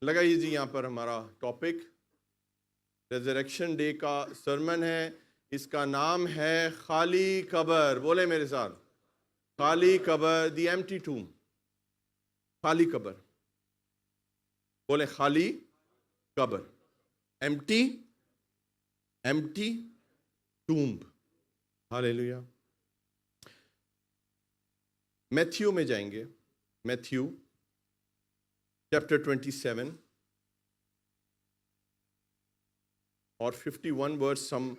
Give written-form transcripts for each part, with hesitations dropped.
लगाइए जी, यहाँ पर हमारा टॉपिक रेजरेक्शन डे का सरमन है। इसका नाम है खाली कब्र। बोले मेरे साथ, खाली कब्र, द एम्प्टी टूम। खाली कब्र, बोले खाली कब्र, एम्प्टी, एम्प्टी टूम। हालेलुया। मैथ्यू में जाएंगे, मैथ्यू चैप्टर 27 और 51 वर्स हम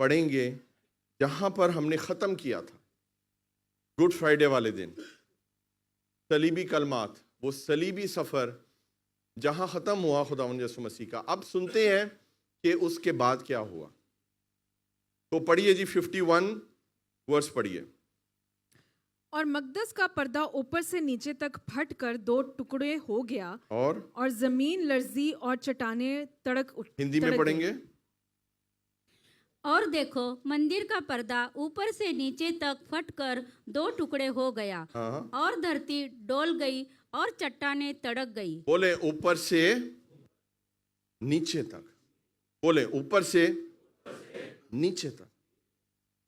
पढ़ेंगे, जहां पर हमने ख़त्म किया था गुड फ्राइडे वाले दिन। सलीबी कलमात, वो सलीबी सफ़र जहां ख़त्म हुआ खुदावंद यीशु मसीह का। अब सुनते हैं कि उसके बाद क्या हुआ। तो पढ़िए जी, 51 वर्स पढ़िए। और मकदस का पर्दा ऊपर से नीचे तक फट कर 2 टुकड़े हो गया और जमीन लर्जी और चट्टानें तड़क हिंदी में पढ़ेंगे। और देखो, मंदिर का पर्दा ऊपर से नीचे तक फटकर 2 टुकड़े हो गया और धरती डोल गई और चट्टानें तड़क गई। बोले ऊपर से नीचे तक, बोले ऊपर से नीचे तक,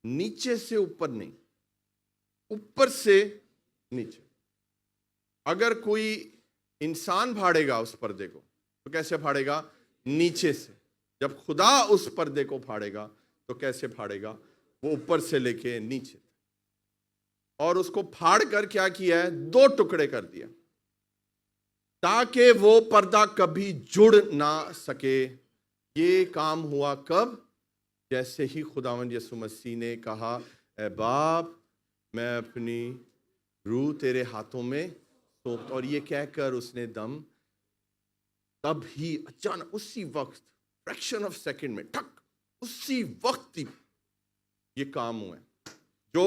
नीचे से ऊपर नहीं, ऊपर से नीचे। अगर कोई इंसान फाड़ेगा उस पर्दे को तो कैसे फाड़ेगा? नीचे से। जब खुदा उस पर्दे को फाड़ेगा तो कैसे फाड़ेगा? वो ऊपर से लेके नीचे। और उसको फाड़ कर क्या किया है? 2 टुकड़े कर दिया, ताकि वो पर्दा कभी जुड़ ना सके। ये काम हुआ कब? जैसे ही खुदावंद यीशु मसीह ने कहा, ए बाप, मैं अपनी रूह तेरे हाथों में सौंपता, और ये कहकर उसने दम, तब ही अचानक उसी वक्त, फ्रैक्शन ऑफ सेकंड में, ठक, उसी वक्त ही ये काम हुआ जो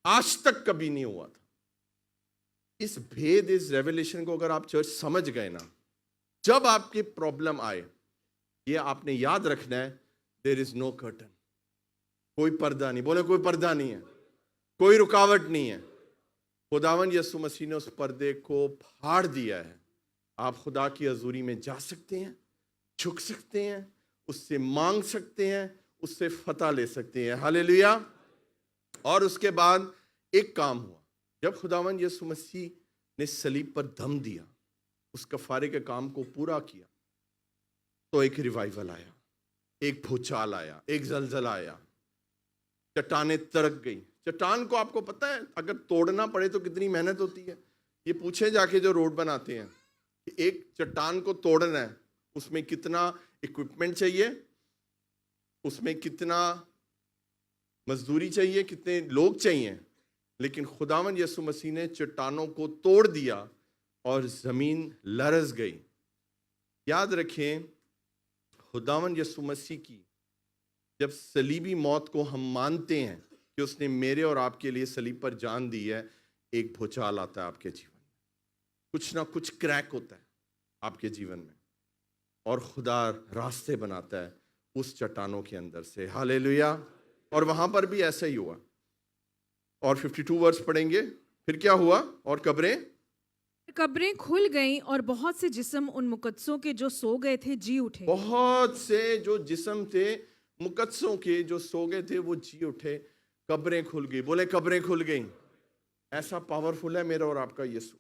आज तक कभी नहीं हुआ था। इस भेद, इस रेवलेशन को अगर आप चर्च समझ गए ना, जब आपकी प्रॉब्लम आए, ये आपने याद रखना है, देयर इज नो कर्टन। कोई पर्दा नहीं, बोले कोई पर्दा नहीं है, कोई रुकावट नहीं है। खुदावंद यीशु मसीह ने उस पर्दे को फाड़ दिया है। आप खुदा की हजूरी में जा सकते हैं, झुक सकते हैं, उससे मांग सकते हैं, उससे फतह ले सकते हैं। हालेलुया। और उसके बाद एक काम हुआ, जब खुदावंद यीशु मसीह ने सलीब पर दम दिया, उस कफारे के काम को पूरा किया, तो एक रिवाइवल आया, एक भूचाल आया, एक जलजला आया, चट्टानें तड़क गई। चट्टान को आपको पता है अगर तोड़ना पड़े तो कितनी मेहनत होती है। ये पूछे जाके जो रोड बनाते हैं कि एक चट्टान को तोड़ना है, उसमें कितना इक्विपमेंट चाहिए, उसमें कितना मजदूरी चाहिए, कितने लोग चाहिए। लेकिन खुदावंद यीशु मसीह ने चट्टानों को तोड़ दिया और जमीन लरज गई। याद रखें, खुदावंद यीशु मसीह की जब सलीबी मौत को हम मानते हैं कि उसने मेरे और आपके लिए सलीब पर जान दी है, एक भूचाल आता है आपके जीवन में, कुछ ना कुछ क्रैक होता है आपके जीवन में, और खुदा रास्ते बनाता है उस चट्टानों के अंदर से। हालेलुया। और वहां पर भी ऐसा ही हुआ। और 52 वर्स पढ़ेंगे, फिर क्या हुआ? और कब्रें खुल गईं और बहुत से जिस्म उन मुकद्दसों के जो सो गए थे जी उठे। बहुत से जो जिस्म थे मुकद्दसों के जो सो गए थे वो जी उठे। कब्रें खुल गई। बोले कब्रें खुल गई। ऐसा पावरफुल है मेरा और आपका यीशु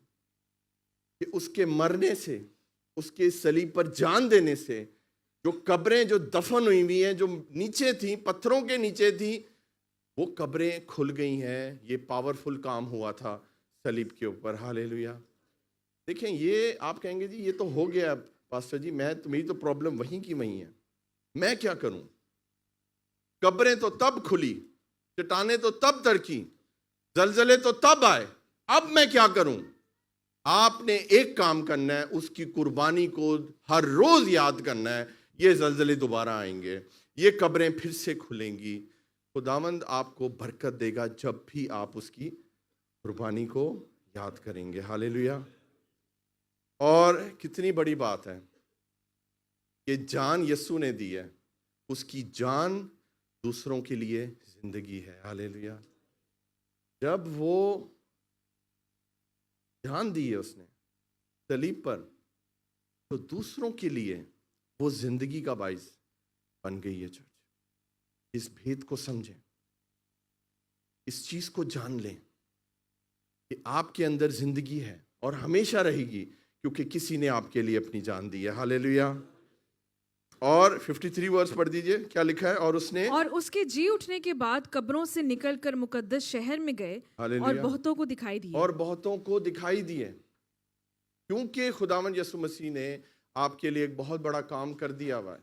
कि उसके मरने से, उसके सलीब पर जान देने से, जो कब्रें जो दफन हुई हुई हैं, जो नीचे थी, पत्थरों के नीचे थी, वो कब्रें खुल गई हैं। ये पावरफुल काम हुआ था सलीब के ऊपर। हालेलुया। देखें, ये आप कहेंगे जी ये तो हो गया पास्टर जी, मेरी तो प्रॉब्लम वहीं की वहीं है, मैं क्या करूं? कब्रें तो तब खुली, चट्टानें तो तब तड़की, जलजले तो तब आए, अब मैं क्या करूं? आपने एक काम करना है, उसकी कुर्बानी को हर रोज याद करना है। ये जलजले दोबारा आएंगे, ये कब्रें फिर से खुलेंगी। खुदावंद आपको बरकत देगा जब भी आप उसकी कुर्बानी को याद करेंगे। हालेलुया। और कितनी बड़ी बात है कि जान यीशु ने दी है, उसकी जान दूसरों के लिए जिंदगी है। हालेलुया। जब वो जान दी है उसने सलीब पर, तो दूसरों के लिए वो जिंदगी का बाइस बन गई है। चर्च, इस भेद को समझें, इस चीज को जान लें कि आपके अंदर जिंदगी है और हमेशा रहेगी, क्योंकि किसी ने आपके लिए अपनी जान दी है। हालेलुया। और 53 वर्स पढ़ दीजिए, क्या लिखा है? और उसके जी उठने के बाद कब्रों से निकलकर मुकद्दस शहर में गए और बहुतों को दिखाई दिए। क्योंकि खुदावंद यीशु मसीह ने आपके लिए एक बहुत बड़ा काम कर दिया हुआ है।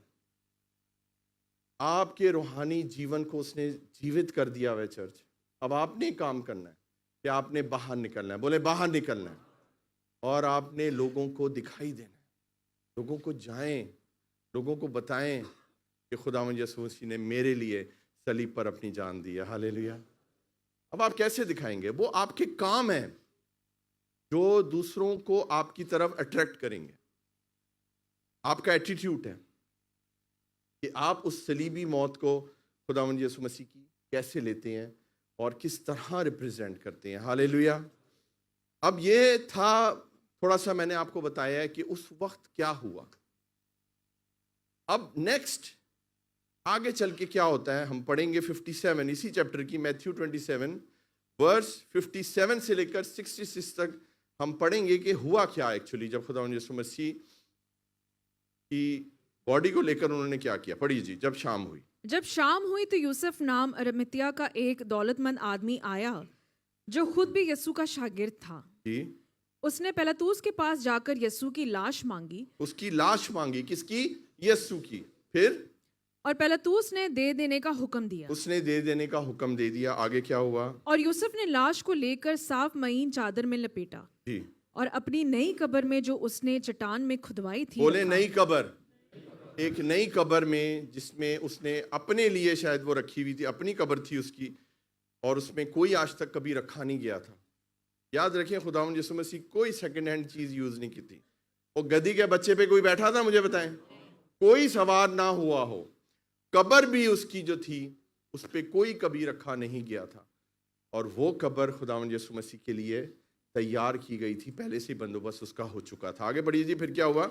आपके रूहानी जीवन को उसने जीवित कर दिया हुआ है। चर्च, अब आपने काम करना है कि आपने बाहर निकलना है। बोले, बाहर निकलना है। और आपने लोगों को दिखाई देना है, लोगों को जाएं, लोगों को बताएं कि खुदावंद यीशु मसीह ने मेरे लिए सलीब पर अपनी जान दी है। हालेलुया। अब आप कैसे दिखाएंगे? वो आपके काम है जो दूसरों को आपकी तरफ अट्रैक्ट करेंगे। आपका एटीट्यूड है कि आप उस सलीबी मौत को खुदावंद यीशु मसीह की कैसे लेते हैं और किस तरह रिप्रेजेंट करते हैं। हालेलुया। अब ये था, थोड़ा सा मैंने आपको बताया है कि उस वक्त क्या हुआ। अब नेक्स्ट आगे चल के क्या होता है हम पढ़ेंगे 57 इसी चैप्टर की, मैथ्यू 27 वर्स 57 से लेकर 66 तक हम पढ़ेंगे कि हुआ क्या एक्चुअली जब खुदावंद यीशु मसीह की बॉडी को लेकर उन्होंने क्या किया। पढ़िए जी। जब शाम हुई तो यूसुफ नाम अरिमतिया का एक दौलतमंद आदमी आया जो खुद भी यीशु का शागिर्द था जी। उसने पिलातुस के पास जाकर यीशु की लाश मांगी। उसकी लाश मांगी, किसकी? यीशु की। फिर और पिलातुस ने दे देने का हुक्म दिया। उसने दे देने का हुक्म दे दिया। आगे क्या हुआ? और यूसुफ ने लाश को लेकर साफ महीन चादर में लपेटा जी और अपनी नई कब्र में जो उसने चट्टान में खुदवाई थी। बोले, नई कब्र। एक नई कब्र में जिसमें उसने अपने लिए शायद वो रखी हुई थी, अपनी कब्र थी उसकी, और उसमें कोई आज तक कभी रखा नहीं गया था। याद रखिए, खुदावंद यीशु मसीह कोई सेकंड हैंड चीज यूज नहीं की थी। वो गधी के बच्चे पे कोई बैठा था? मुझे बताएं, कोई सवार ना हुआ हो। कब्र भी उसकी जो थी उस पे कोई कभी रखा नहीं गया था, और वो कब्र खुदावंद यीशु मसीह के लिए तैयार की गई थी, पहले से बंदोबस्त उसका हो चुका था। आगे बढ़िए जी। फिर क्या हुआ?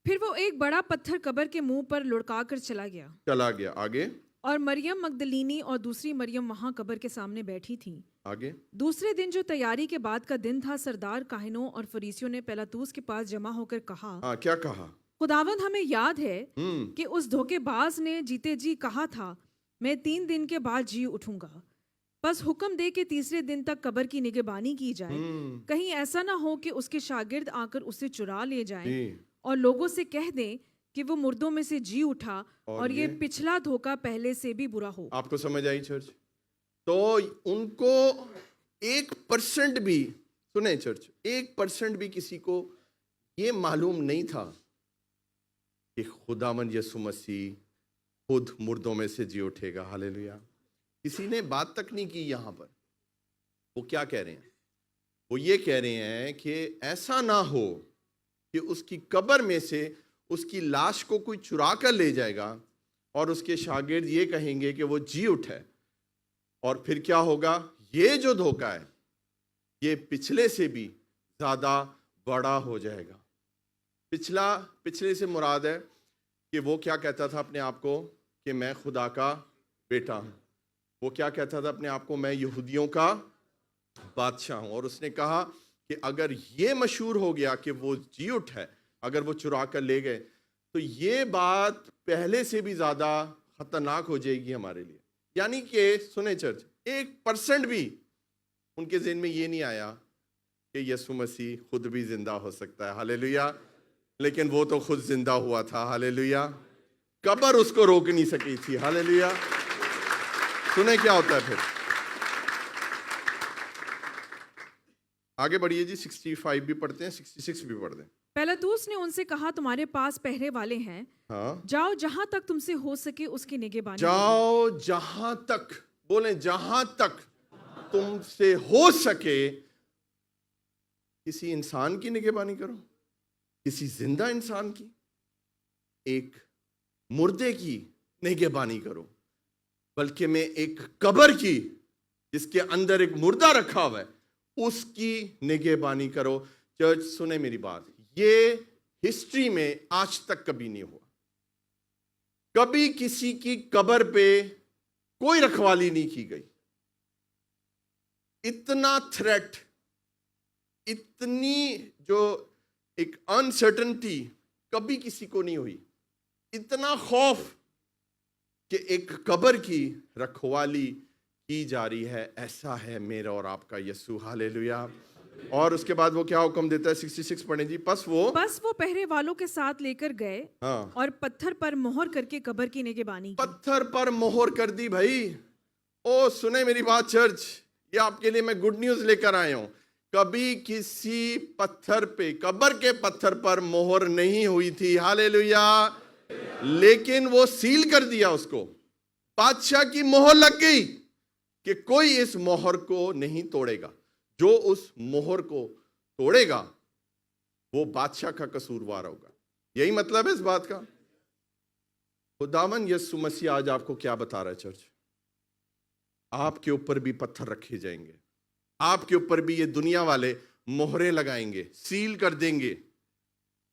फिर वो एक बड़ा पत्थर कब्र के मुंह पर लुढ़का कर चला गया। आगे? और मरियम मगदलीनी और दूसरी मरियम वहां कब्र के सामने बैठी थी। आगे? दूसरे दिन जो तैयारी के बाद का दिन था, सरदार काहिनों और फरीसियों ने पिलातुस के पास जमा होकर कहा। क्या कहा? खुदावंद, हमें याद है कि उस धोखेबाज ने जीते जी कहा था, मैं 3 दिन के बाद जी उठूंगा। बस हुक्म दे कि तीसरे दिन तक कब्र की निगहबानी की जाए, कहीं ऐसा ना हो कि उसके शागिर्द आकर उसे चुरा ले जाएं और लोगों से कह दें कि वो मुर्दों में से जी उठा, और ये पिछला धोखा पहले से भी बुरा हो। आपको समझ आई चर्च? तो उनको 1% भी, सुने चर्च, 1% भी किसी को ये मालूम नहीं था कि खुदावंद यीशु मसीह खुद मुर्दों में से जी उठेगा। हालेलुया। किसी ने बात तक नहीं की यहाँ पर। वो क्या कह रहे हैं? वो ये कह रहे हैं कि ऐसा ना हो कि उसकी कब्र में से उसकी लाश को कोई चुरा कर ले जाएगा और उसके शागिर्द ये कहेंगे कि वो जी उठा है, और फिर क्या होगा? ये जो धोखा है ये पिछले से भी ज्यादा बड़ा हो जाएगा। पिछले से मुराद है कि वो क्या कहता था अपने आप को कि मैं खुदा का बेटा हूं। वो क्या कहता था अपने आप को? मैं यहूदियों का बादशाह हूं। और उसने कहा कि अगर ये मशहूर हो गया कि वो जी उठा है, अगर वो चुरा कर ले गए, तो ये बात पहले से भी ज्यादा खतरनाक हो जाएगी हमारे लिए। यानी कि सुने चर्च, 1% भी उनके ज़हन में ये नहीं आया कि यीशु मसीह खुद भी जिंदा हो सकता है। हालेलुया। लेकिन वो तो खुद जिंदा हुआ था। हालेलुया। कब्र उसको रोक नहीं सकी थी। हालेलुया। सुने क्या होता है फिर? आगे बढ़िए जी। 65 भी पढ़ते हैं, 66 भी पढ़ते हैं। पिलातुस ने उनसे कहा, तुम्हारे पास पहरे वाले हैं, जाओ जहां तक तुमसे हो सके उसकी निगहबानी। जाओ जहां तक, बोले जहां तक तुमसे हो सके किसी इंसान की निगहबानी करो, किसी जिंदा इंसान की, एक मुर्दे की निगहबानी करो, बल्कि मैं एक कब्र की जिसके अंदर एक मुर्दा रखा हुआ है उसकी निगहबानी करो। चर्च सुने मेरी बात, ये हिस्ट्री में आज तक कभी नहीं हुआ। कभी किसी की कब्र पे कोई रखवाली नहीं की गई। इतना थ्रेट, इतनी जो एक अनसर्टेनिटी कभी किसी को नहीं हुई। इतना खौफ कि एक कब्र की रखवाली की जा रही है। ऐसा है मेरा और आपका यीशु। हालेलुया। और उसके बाद वो क्या हुक्म देता है? 66 पढ़ें जी। बस वो पहरे वालों के साथ लेकर गए, हाँ, और पत्थर पर मोहर करके कब्र की निगहबानी की। पत्थर पर मोहर कर दी। भाई ओ सुने मेरी बात चर्च, ये आपके लिए मैं गुड न्यूज लेकर आया हूं। कभी किसी पत्थर पे, कब्र के पत्थर पर मोहर नहीं हुई थी। हालेलुया। लेकिन वो सील कर दिया उसको। बादशाह की मोहर लग गई कि कोई इस मोहर को नहीं तोड़ेगा। जो उस मोहर को तोड़ेगा वो बादशाह का कसूरवार होगा। यही मतलब है इस बात का। खुदावन यीशु मसीह आज आपको क्या बता रहा है चर्च? आपके ऊपर भी पत्थर रखे जाएंगे, आपके ऊपर भी ये दुनिया वाले मोहरें लगाएंगे, सील कर देंगे,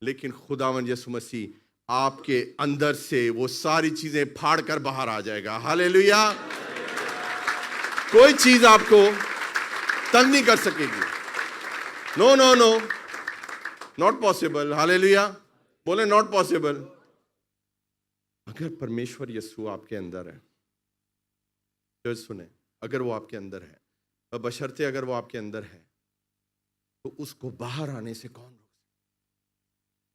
लेकिन खुदावन यीशु मसीह आपके अंदर से वो सारी चीजें फाड़ कर बाहर आ जाएगा। हालेलुया। कोई चीज आपको तंग नहीं कर सकेगी। No no no, not possible. Hallelujah. बोले नॉट पॉसिबल। अगर परमेश्वर यीशु आपके अंदर है, चर्च सुने, अगर वो आपके अंदर है, और बशर्ते अगर वो आपके अंदर है, तो उसको बाहर आने से कौन रोक सकता?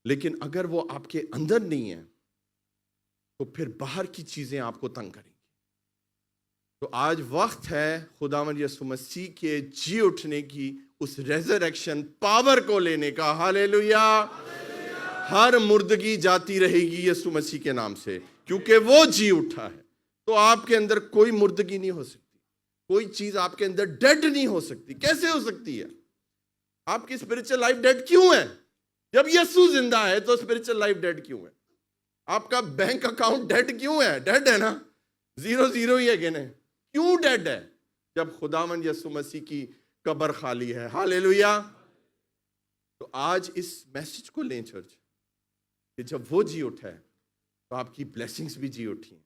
लेकिन अगर वो आपके अंदर नहीं है तो फिर बाहर की चीजें आपको तंग करेंगी। तो आज वक्त है खुदावंद यीशु मसीह के जी उठने की, उस रेजरेक्शन पावर को लेने का। हालेलुया। हर मुर्दगी जाती रहेगी यीशु मसीह के नाम से, क्योंकि वो जी उठा है। तो आपके अंदर कोई मुर्दगी नहीं हो सकती, कोई चीज आपके अंदर डेड नहीं हो सकती। कैसे हो सकती है? आपकी स्पिरिचुअल लाइफ डेड क्यों है? जब यीशु जिंदा है तो स्पिरिचुअल लाइफ डेड क्यों है? आपका बैंक अकाउंट डेड क्यों है? डेड है ना, 0 ही है गिने। क्यों डेड है? जब खुदावंद यीशु मसीह की कब्र खाली है। हालेलुया। तो आज इस मैसेज को लें चर्च, कि जब वो जी उठा है तो आपकी ब्लेसिंग्स भी जी उठी हैं।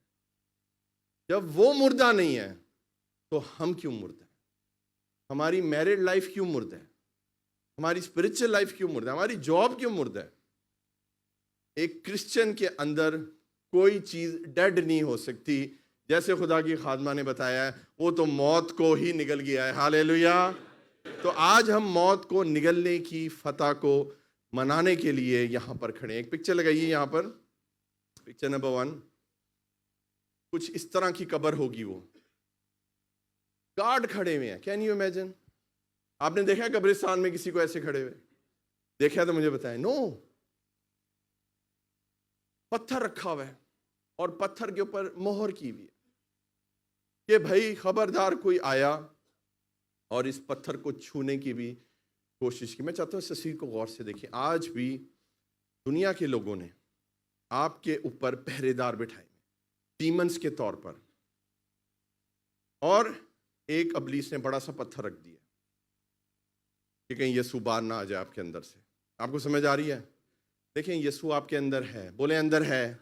जब वो मुर्दा नहीं है तो हम क्यों मुर्दा है? हमारी मैरिड लाइफ क्यों मुर्दा है? हमारी स्पिरिचुअल लाइफ क्यों मुर्दा है? हमारी जॉब क्यों मुर्दा है? एक क्रिश्चियन के अंदर कोई चीज डेड नहीं हो सकती। जैसे खुदा की खादमा ने बताया है, वो तो मौत को ही निगल गया है। हालेलुया। तो आज हम मौत को निगलने की फतह को मनाने के लिए यहां पर खड़े हैं। एक पिक्चर लगाइए यहां पर, पिक्चर नंबर 1। कुछ इस तरह की कब्र होगी। वो गार्ड खड़े हुए हैं। Can you imagine? आपने देखा है कब्रिस्तान में किसी को ऐसे खड़े हुए? देखा तो मुझे बताएं। नो, पत्थर रखा हुआ है और पत्थर के ऊपर मोहर की हुई है कि भाई खबरदार कोई आया और इस पत्थर को छूने की भी कोशिश की। मैं चाहता हूं इस तस्वीर को गौर से देखिए। आज भी दुनिया के लोगों ने आपके ऊपर पहरेदार बिठाए, डीमंस के तौर पर, और एक अबलीस ने बड़ा सा पत्थर रख दिया कि कहीं यीशु बाहर ना आ जाए आपके अंदर से। आपको समझ आ रही है? देखें, यीशु आपके अंदर है, बोले अंदर है,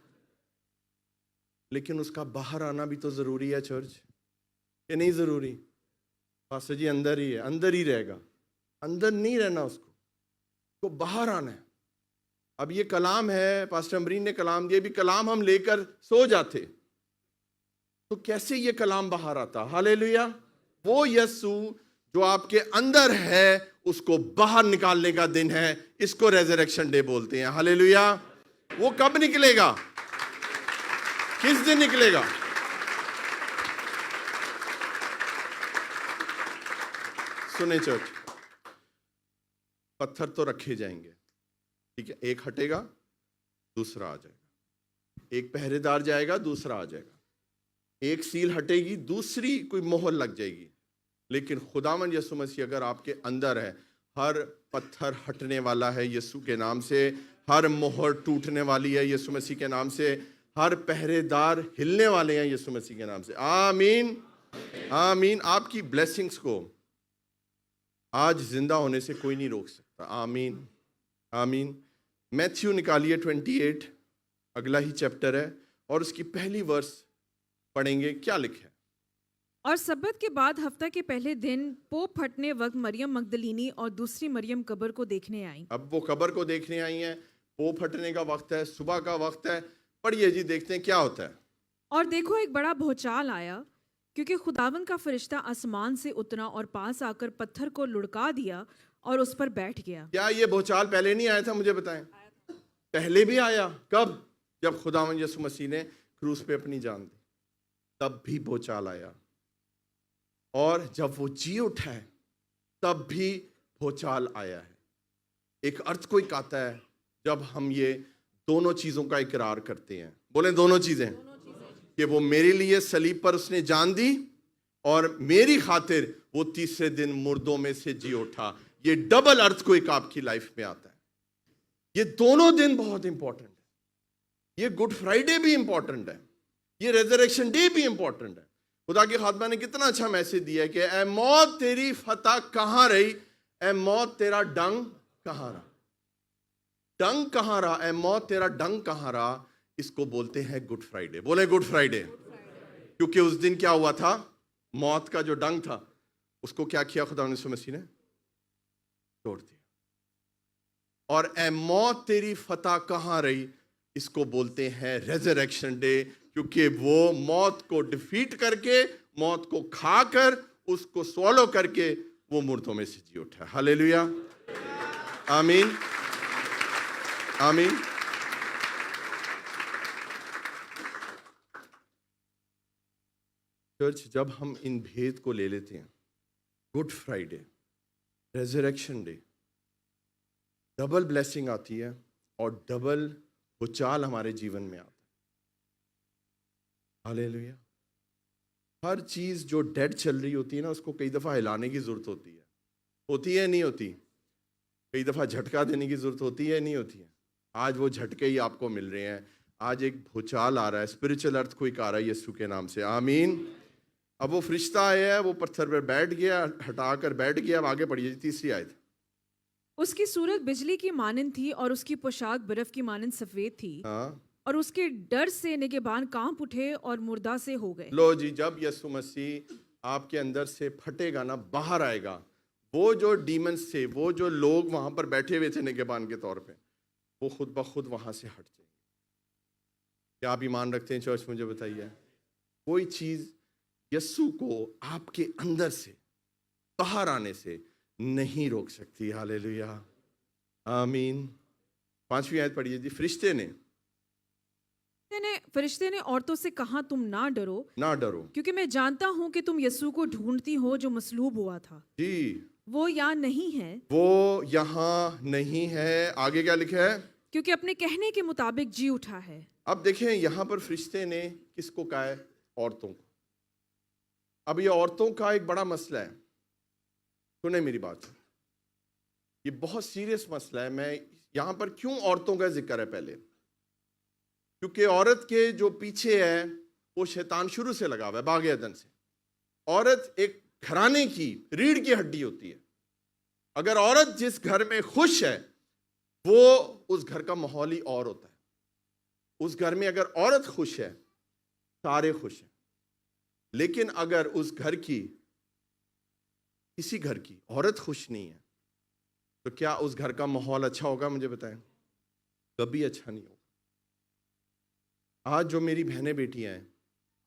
लेकिन उसका बाहर आना भी तो जरूरी है चर्च, कि नहीं जरूरी? पास्टर जी अंदर ही है, अंदर ही रहेगा। अंदर नहीं रहना उसको, तो बाहर आना है। अब ये कलाम है, पास्टर अमरीन ने कलाम दिया, भी कलाम हम लेकर सो जाते तो कैसे ये कलाम बाहर आता? हालेलुया। वो यीशु जो आपके अंदर है उसको बाहर निकालने का दिन है। इसको रेजरेक्शन डे बोलते हैं। हालेलुया। वो कब निकलेगा? किस दिन निकलेगा? सुने चर्च, पत्थर तो रखे जाएंगे, ठीक है, एक हटेगा दूसरा आ जाएगा, एक पहरेदार जाएगा दूसरा आ जाएगा, एक सील हटेगी दूसरी कोई मोहर लग जाएगी। लेकिन खुदावंद यीशु मसीह अगर आपके अंदर है, हर पत्थर हटने वाला है यीशु के नाम से, हर मोहर टूटने वाली है यीशु मसीह के नाम से, हर पहरेदार हिलने वाले हैं यीशु मसीह के नाम से। आमीन आमीन। आपकी ब्लेसिंग्स को आज जिंदा होने से कोई नहीं रोक सकता। आमीन आमीन। मैथ्यू निकालिए 28, अगला ही चैप्टर है और उसकी पहली वर्स पढ़ेंगे। क्या लिखा है? और सब्बत के बाद हफ्ता के पहले दिन पोप फटने वक्त मरियम मगदलीनी और दूसरी मरियम कब्र को देखने आई। अब वो कब्र को देखने आई हैं, पोप फटने का वक्त है, सुबह का वक्त है। पढ़िए जी, देखते हैं क्या होता है। और देखो एक बड़ा भूचाल आया, क्योंकि खुदावन का फरिश्ता आसमान से उतरा और पास आकर पत्थर को लुढ़का दिया और उस पर बैठ गया। क्या ये भूचाल पहले नहीं आया था? मुझे बताएं। पहले भी आया। कब? जब खुदावन यीशु मसीह ने क्रूस पे अपनी जान दी, तब भी भूचाल आया। और जब वो जी उठा है तब भी भूचाल आया है। एक अर्थक्वेक आता है जब हम ये दोनों चीजों का इकरार करते हैं। बोले दोनों चीजें, कि वो मेरे लिए सलीब पर उसने जान दी और मेरी खातिर वो तीसरे दिन मुर्दों में से जी उठा। ये डबल अर्थक्वेक आपकी लाइफ में आता है। ये दोनों दिन बहुत इंपॉर्टेंट है। ये गुड फ्राइडे भी इंपॉर्टेंट है, ये रेजरेक्शन डे भी इंपॉर्टेंट है। खुदा के खातमा ने कितना अच्छा मैसेज दिया है कि ए मौत तेरी फतह कहां रही, ए मौत तेरा डंग कहां रहा। डंग कहां रहा, ए मौत तेरा डंग कहां रहा। इसको बोलते हैं गुड फ्राइडे। बोले गुड फ्राइडे। क्योंकि उस दिन क्या हुआ था? मौत का जो डंग था उसको क्या किया खुदा यीशु मसीह ने? तोड़ दिया। और ए मौत तेरी फतह कहां रही, इसको बोलते हैं रेजरेक्शन डे। क्योंकि वो मौत को डिफीट करके, मौत को खाकर, उसको स्वॉलो करके वो मुर्दों में से जी उठा। हालेलुया, आमीन, आमीन। चर्च, जब हम इन भेद को ले लेते हैं, good Friday, resurrection day, double blessing आती है और डबल भूचाल हमारे जीवन में आता है। हालेलुया। हर चीज जो डेड चल रही होती है ना, उसको कई दफा हिलाने की जरूरत होती है नहीं होती? कई दफा झटका देने की जरूरत होती है नहीं होती है? आज वो झटके ही आपको मिल रहे हैं। आज एक भूचाल आ रहा है, स्पिरिचुअल अर्थक्वेक आ रहा है यीशु के नाम से। आमीन। अब वो फरिश्ता आया है, वो पत्थर पर बैठ गया, हटाकर बैठ गया। अब आगे पढ़िए, तीसरी आयत। उसकी सूरत बिजली की मानंद थी और उसकी पोशाक बर्फ की मानंद सफेद थी। हाँ, और उसके डर से निगहबान कांप उठे और मुर्दा से हो गए। लो जी, जब यीशु मसीह आपके अंदर से फटेगा ना, बाहर आएगा, वो जो डीमंस थे, वो जो लोग वहां पर बैठे हुए थे निगहबान के तौर पे, वो खुद ब खुद वहां से हट जाएंगे। क्या आप ईमान रखते हैं चर्च? मुझे बताइए। कोई चीज यीशु को आपके अंदर से बाहर आने से नहीं रोक सकती। हालेलुया, आमीन। 5वीं आयत पढ़िए जी। फरिश्ते ने औरतों से कहा, तुम ना डरो, ना डरो, क्योंकि मैं जानता हूं कि तुम यीशु को ढूंढती हो जो मसलूब हुआ था। जी वो यहाँ नहीं है, वो यहाँ नहीं है। आगे क्या लिखा है? क्योंकि अपने कहने के मुताबिक जी उठा है। अब देखें, यहां पर फरिश्ते ने किसको कहा है? औरतों को। अब ये औरतों का एक बड़ा मसला है। सुने मेरी बात, ये बहुत सीरियस मसला है। मैं यहां पर क्यों औरतों का जिक्र है? पहले क्योंकि औरत के जो पीछे है वो शैतान शुरू से लगा हुआ है, बागे अदन से। औरत एक घराने की रीढ़ की हड्डी होती है। अगर औरत जिस घर में खुश है, वो उस घर का माहौल ही और होता है। उस घर में अगर औरत खुश है, सारे खुश हैं। लेकिन अगर उस घर की, किसी घर की औरत खुश नहीं है, तो क्या उस घर का माहौल अच्छा होगा? मुझे बताएं। कभी अच्छा नहीं होगा। आज जो मेरी बहनें बेटियां हैं,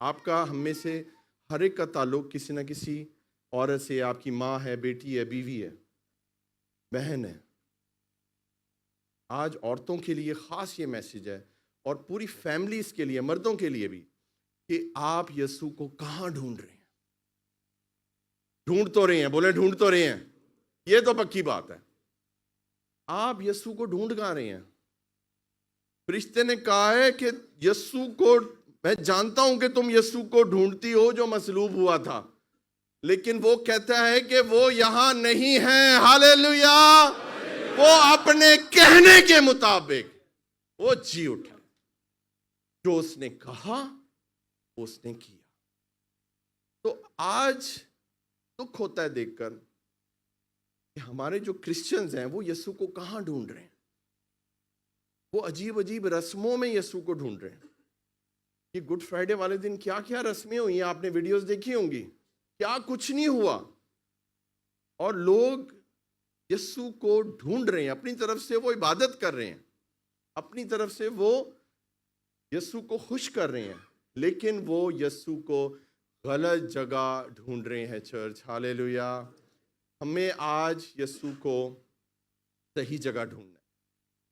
आपका हम में से हर एक का ताल्लुक किसी ना किसी औरत से, आपकी माँ है, बेटी है, बीवी है, बहन है। आज औरतों के लिए खास ये मैसेज है और पूरी फैमिलीज के लिए, मर्दों के लिए भी, कि आप यीशु को कहाँ ढूंढ रहे हैं? ढूंढ तो रहे हैं, बोले ढूंढ तो रहे हैं, ये तो पक्की बात है। आप यीशु को ढूंढ कहाँ रहे हैं? फरिश्ते ने कहा है कि यीशु को, मैं जानता हूं कि तुम यीशु को ढूंढती हो जो मसलूब हुआ था, लेकिन वो कहता है कि वो यहां नहीं है। हालेलुया। वो अपने कहने के मुताबिक वो जी उठा। जो उसने कहा उसने किया। तो आज दुख होता है देखकर कि हमारे जो क्रिश्चियंस हैं वो यीशु को कहां ढूंढ रहे हैं। वो अजीब अजीब रस्मों में यीशु को ढूंढ रहे हैं। ये गुड फ्राइडे वाले दिन क्या क्या रस्में हुई हैं, आपने वीडियोस देखी होंगी, क्या कुछ नहीं हुआ। और लोग यीशु को ढूंढ रहे हैं, अपनी तरफ से वो इबादत कर रहे हैं, अपनी तरफ से वो यीशु को खुश कर रहे हैं, लेकिन वो यीशु को गलत जगह ढूंढ रहे हैं। Church, hallelujah. हमें आज यीशु को सही जगह ढूंढना है।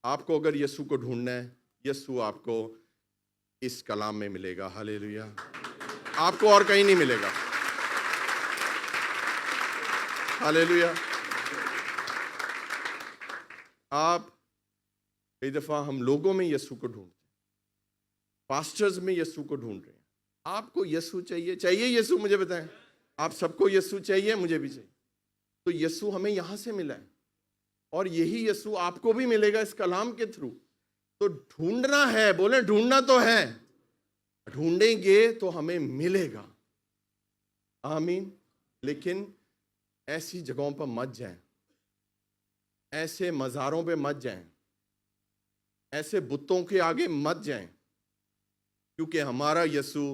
आपको अगर यीशु को ढूंढना है, यीशु आपको इस कलाम में मिलेगा। हालेलुया। आपको और कहीं नहीं मिलेगा। हालेलुया। आप कई दफा हम लोगों में यीशु को ढूंढते हैं, पास्टर्स में यीशु को ढूंढ रहे हैं। आपको यीशु चाहिए यीशु, मुझे बताएं। आप सबको यीशु चाहिए, मुझे भी चाहिए। तो यीशु हमें यहां से मिला है और यही यीशु आपको भी मिलेगा इस कलाम के थ्रू। तो ढूंढना है, बोले ढूंढना तो है, ढूंढेंगे तो हमें मिलेगा। आमीन। लेकिन ऐसी जगहों पर मत जाएं, ऐसे मज़ारों पे मत जाएं, ऐसे बुतों के आगे मत जाएं, क्योंकि हमारा यीशु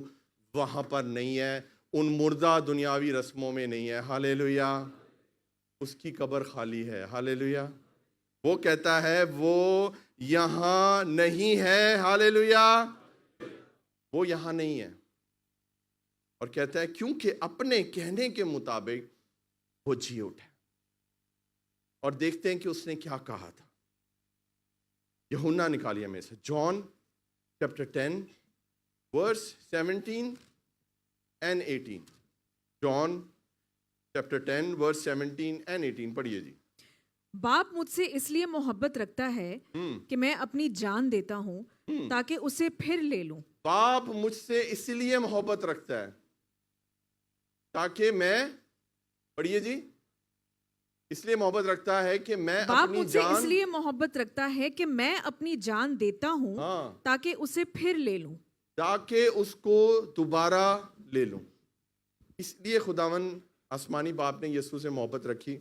वहां पर नहीं है, उन मुर्दा दुनियावी रस्मों में नहीं है। हालेलुया। उसकी कब्र खाली है। हालेलुया। वो कहता है वो यहां नहीं है। हालेलुया। वो यहां नहीं है और कहता है क्योंकि अपने कहने के मुताबिक वो जी उठा। और देखते हैं कि उसने क्या कहा था। यूहन्ना निकालिए में से, John chapter 10 verse 17 and 18। John chapter 10 verse 17 and 18 पढ़िए जी। बाप मुझसे इसलिए मोहब्बत रखता है कि मैं अपनी जान देता हूँ ताकि उसे फिर ले लूं। बाप मुझसे इसलिए मोहब्बत रखता है ताकि मैं, पढ़िए जी, इसलिए मोहब्बत रखता है कि मैं बाप अपनी मुझसे जान, इसलिए मोहब्बत रखता है कि मैं अपनी जान देता हूँ हाँ, ताकि उसे फिर ले लूं। ताकि उसको दोबारा ले लूं। इसलिए खुदावन आसमानी बाप ने यीशु से मोहब्बत रखी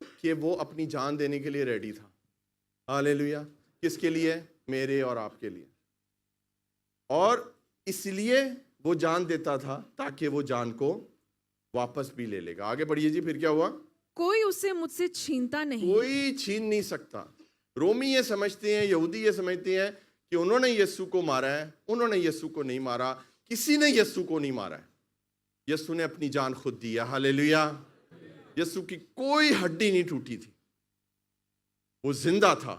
कि वो अपनी जान देने के लिए रेडी था। हालेलुया। किसके लिए? मेरे और आपके लिए। और इसलिए वो जान देता था ताकि वो जान को वापस भी ले लेगा। आगे बढ़िए जी। फिर क्या हुआ? कोई उसे मुझसे छीनता नहीं। कोई छीन नहीं सकता। रोमी ये समझते हैं, यहूदी ये समझते हैं कि उन्होंने यीशु को मारा है, उन्होंने यीशु को नहीं मारा, किसी ने यीशु को नहीं मारा है। यीशु ने अपनी जान खुद दी है। हालेलुया। यीशु की कोई हड्डी नहीं टूटी थी, वो जिंदा था।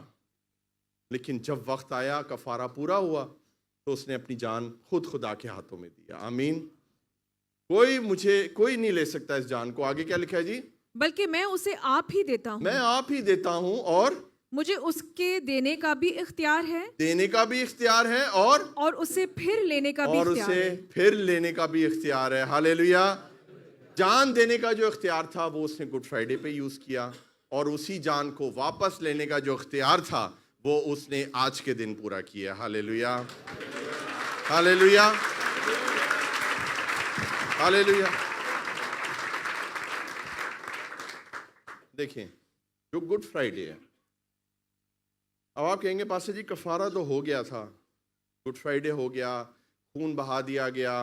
लेकिन जब वक्त आया, कफारा पूरा हुआ, तो उसने अपनी जान खुद खुदा के हाथों में दी। आमीन। कोई नहीं ले सकता इस जान को। आगे क्या लिखा है जी? बल्कि मैं उसे आप ही देता हूँ। मैं आप ही देता हूं और मुझे उसके देने का भी इख्तियार है, देने का भी इख्तियार है और उसे फिर लेने का भी और इख्तियार उसे है। फिर लेने का भी इख्तियार है। हालेलुया। जान देने का जो इख्तियार था वो उसने गुड फ्राइडे पे यूज किया, और उसी जान को वापस लेने का जो इख्तियार था वो उसने आज के दिन पूरा किया। हालेलुया। हालेलुया। हालेलुया। देखें, जो गुड फ्राइडे है, अब आप कहेंगे पास्टर जी कफारा तो हो गया था, गुड फ्राइडे हो गया, खून बहा दिया गया,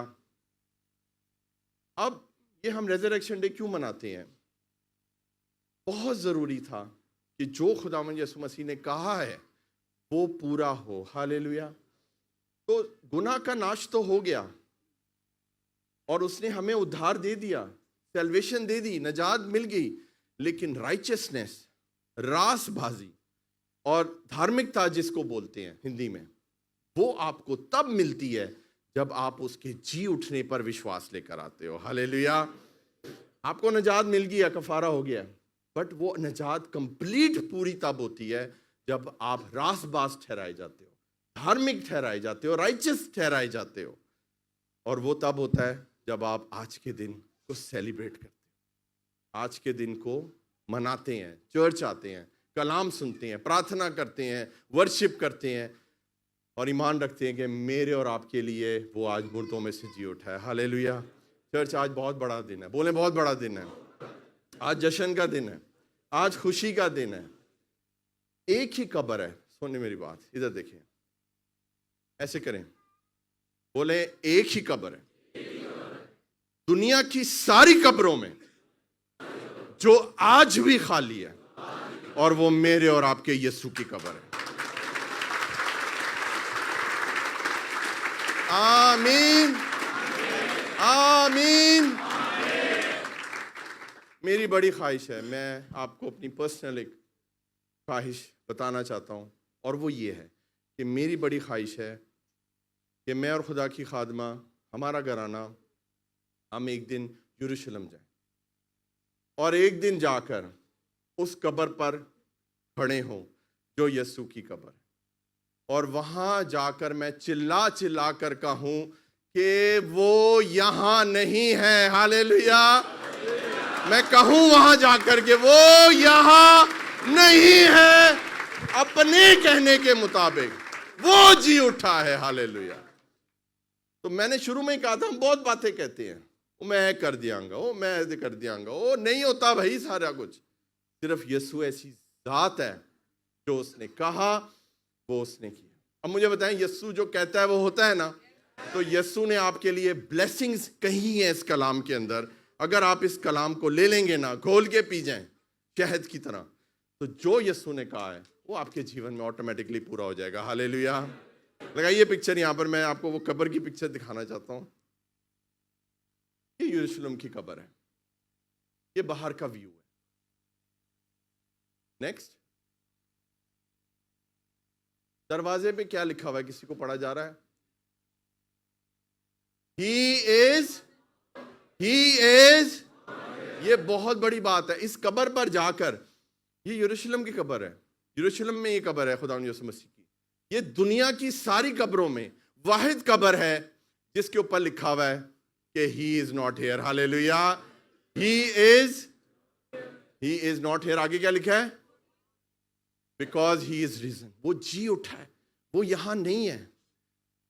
अब ये हम रेजरेक्शन डे क्यों मनाते हैं? बहुत ज़रूरी था कि जो खुदावंद यीशु मसीह ने कहा है वो पूरा हो। हालेलुया। तो गुनाह का नाश तो हो गया और उसने हमें उद्धार दे दिया, सैल्वेशन दे दी, नजात मिल गई। लेकिन राइचियसनेस, रासबाजी और धार्मिकता जिसको बोलते हैं हिंदी में, वो आपको तब मिलती है जब आप उसके जी उठने पर विश्वास लेकर आते हो। हालेलुया। आपको नजात मिल गया, कफारा हो गया, बट वो नजात कंप्लीट पूरी तब होती है जब आप रासबाज ठहराए जाते हो, धार्मिक ठहराए जाते हो, राइचियस ठहराए जाते हो। और वो तब होता है जब आप आज के दिन को सेलिब्रेट करते हो, आज के दिन को मनाते हैं, चर्च आते हैं, कलाम सुनते हैं, प्रार्थना करते हैं, वर्शिप करते हैं और ईमान रखते हैं कि मेरे और आपके लिए वो आज मुर्दों में से जी उठा है। हालेलुया। चर्च, आज बहुत बड़ा दिन है। बोले बहुत बड़ा दिन है। आज जश्न का दिन है, आज खुशी का दिन है। एक ही कब्र है सुनिए मेरी बात, इधर देखिए, ऐसे करें, बोले एक ही कब्र है दुनिया की सारी कब्रों में जो आज भी खाली है, और वो मेरे और आपके यीशु की कब्र है। आमीन, आमीन। मेरी बड़ी ख्वाहिश है, मैं आपको अपनी पर्सनल एक ख्वाहिश बताना चाहता हूँ, और वो ये है कि मेरी बड़ी ख्वाहिश है कि मैं और खुदा की खादमा, हमारा घराना, हम एक दिन यरूशलेम जाएं और एक दिन जाकर उस कब्र पर खड़े हों जो यीशु की कब्र है, और वहां जाकर मैं चिल्ला चिल्ला कर कहूं कि वो यहां नहीं है। हालेलुया। मैं कहूं वहां जाकर के वो यहां नहीं है, अपने कहने के मुताबिक वो जी उठा है। हालेलुया। तो मैंने शुरू में ही कहा था, हम बहुत बातें कहते हैं, वो मैं कर दियांगा, वो मैं ऐसे कर दियांगा, वो नहीं होता भाई सारा कुछ। सिर्फ यीशु ऐसी जात है, जो उसने कहा वो उसने किया। अब मुझे बताएं, यीशु जो कहता है वो होता है ना? तो यीशु ने आपके लिए ब्लेसिंग्स कही है इस कलाम के अंदर। अगर आप इस कलाम को ले लेंगे ना, घोल के पी जाएं शहद की तरह, तो जो यीशु ने कहा है वो आपके जीवन में ऑटोमेटिकली पूरा हो जाएगा। हालेलुया। लगाइए पिक्चर, यहां पर मैं आपको वो कब्र की पिक्चर दिखाना चाहता हूं। ये यरूशलेम की कब्र है, ये बाहर का व्यू है। नेक्स्ट, दरवाजे पे क्या लिखा हुआ है, किसी को पढ़ा जा रहा है? He is. ये बहुत बड़ी बात है। इस कब्र पर जाकर, ये यरूशलेम की कब्र है, यरूशलेम में ये कब्र है खुदा यीशु मसीह की। ये दुनिया की सारी कब्रों में वाहिद कब्र है जिसके ऊपर लिखा हुआ है कि he is not here. Hallelujah. He is not here. आगे क्या लिखा है? Because he is risen. वो जी उठा है, वो यहां नहीं है,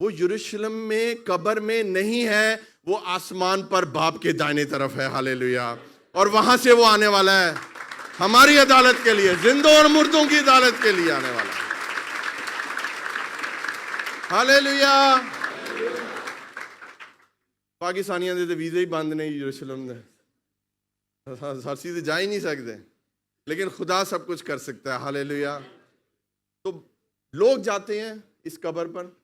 वो यरूशलेम में कब्र में नहीं है, वो आसमान पर बाप के दाहिने तरफ है। हालेलुया। और वहां से वो आने वाला है हमारी अदालत के लिए, जिंदों और मुर्दों की अदालत के लिए आने वाला है। हालेलुया। पाकिस्तानियों दे वीजे ही बंद नहीं यरूशलेम दे, सीधे जा ही नहीं सकते, लेकिन खुदा सब कुछ कर सकता है। हालेलुया। तो लोग जाते हैं इस कब्र पर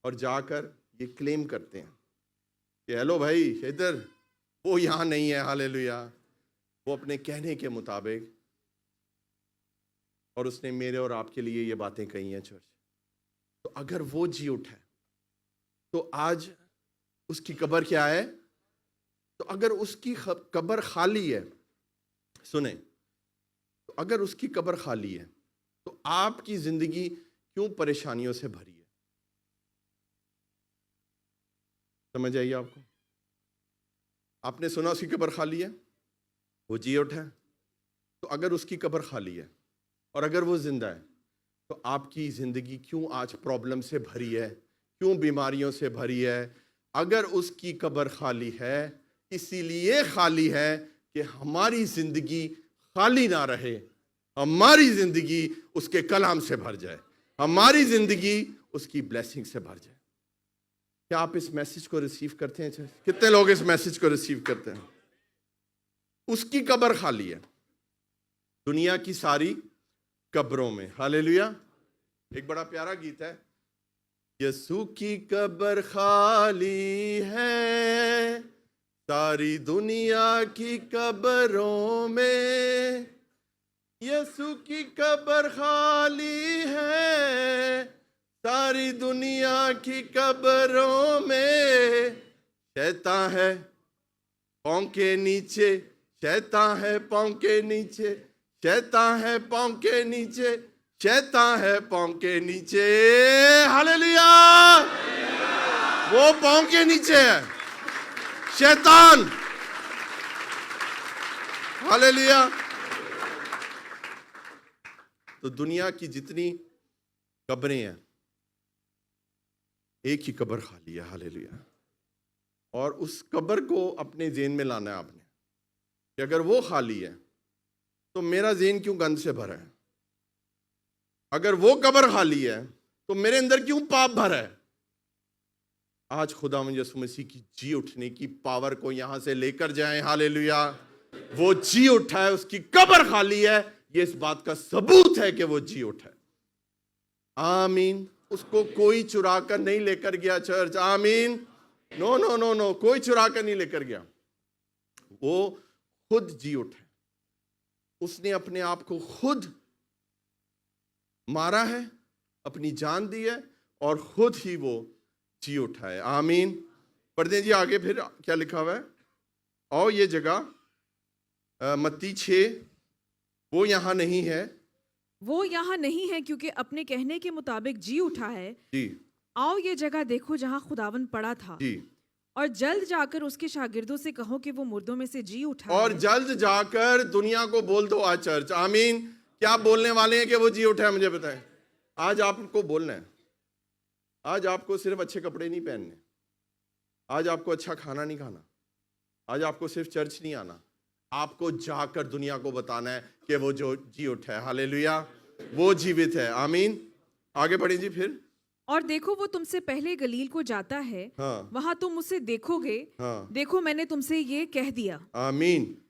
और जाकर ये क्लेम करते हैं कि हेलो भाई, इधर वो यहां नहीं है। हालेलुया। वो अपने कहने के मुताबिक, और उसने मेरे और आपके लिए ये बातें कही हैं चर्च। तो अगर वो जी उठा है तो आज उसकी कब्र क्या है? तो अगर उसकी कब्र खाली है, सुने, तो अगर उसकी कब्र खाली है तो आपकी जिंदगी क्यों परेशानियों से भरी है? समझ आइए आपको? आपने सुना उसकी कब्र खाली है, वो जी उठा है। तो अगर उसकी कब्र खाली है और अगर वो जिंदा है, तो आपकी जिंदगी क्यों आज प्रॉब्लम से भरी है, क्यों बीमारियों से भरी है? अगर उसकी कब्र खाली है, इसीलिए खाली है कि हमारी जिंदगी खाली ना रहे, हमारी जिंदगी उसके कलाम से भर जाए, हमारी जिंदगी उसकी ब्लेसिंग से भर जाए। क्या आप इस मैसेज को रिसीव करते हैं? कितने लोग इस मैसेज को रिसीव करते हैं? उसकी कब्र खाली है दुनिया की सारी कब्रों में। हालेलुया। एक बड़ा प्यारा गीत है, यीशु की कब्र खाली है सारी दुनिया की कब्रों में, यीशु की कब्र खाली है सारी दुनिया की कब्रों में। शैतान है पांव के नीचे, शैतान है पांव के नीचे, शैतान है पांव के नीचे, शैतान है पांव के नीचे। हालेलुया। वो पांव के नीचे है शैतान। हालेलुया। तो दुनिया की जितनी कब्रें हैं, एक ही कब्र खाली है। हालेलुया। और उस कब्र को अपने ज़हन में लाना है आपने कि अगर वो खाली है तो मेरा ज़हन क्यों गंद से भरा है? अगर वो कब्र खाली है तो मेरे अंदर क्यों पाप भरा है? आज खुदावंद यीशु मसीह की जी उठने की पावर को यहां से लेकर जाएं। हालेलुया। वो जी उठा है, उसकी कब्र खाली है, ये इस बात का सबूत है कि वो जी उठा है। आमीन। उसको कोई चुरा कर नहीं लेकर गया चर्च। आमीन। नो नो नो नो, कोई चुरा कर नहीं लेकर गया, वो खुद जी उठा है। उसने अपने आप को खुद मारा है, अपनी जान दी है और खुद ही वो जी उठा है। आमीन। पढ़ दें जी आगे, फिर क्या लिखा हुआ है। और ये जगह मत्ती 6, वो यहां नहीं है। वो यहाँ नहीं है क्योंकि अपने कहने के मुताबिक जी उठा है। जी आओ ये जगह देखो जहाँ खुदावन पड़ा था, जी। और जल्द जाकर उसके शागिर्दों से कहो कि वो मुर्दों में से जी उठा और है। जल्द जाकर दुनिया को बोल दो आज चर्च। आमीन। क्या बोलने वाले हैं कि वो जी उठा है? मुझे बताएं। आज आपको बोलना है। आज आपको सिर्फ अच्छे कपड़े नहीं पहनने, आज आपको अच्छा खाना नहीं खाना, आज आपको सिर्फ चर्च नहीं आना, आपको जाकर दुनिया को बताना है कि वो जो जी उठा है। हालेलुया। वो जीवित है। आमीन। आगे बढ़े जी फिर। और देखो वो तुमसे पहले गलील को जाता है, हाँ। वहां तुम उसे देखोगे। हाँ। देखो मैंने तुमसे ये कह दिया। आमीन।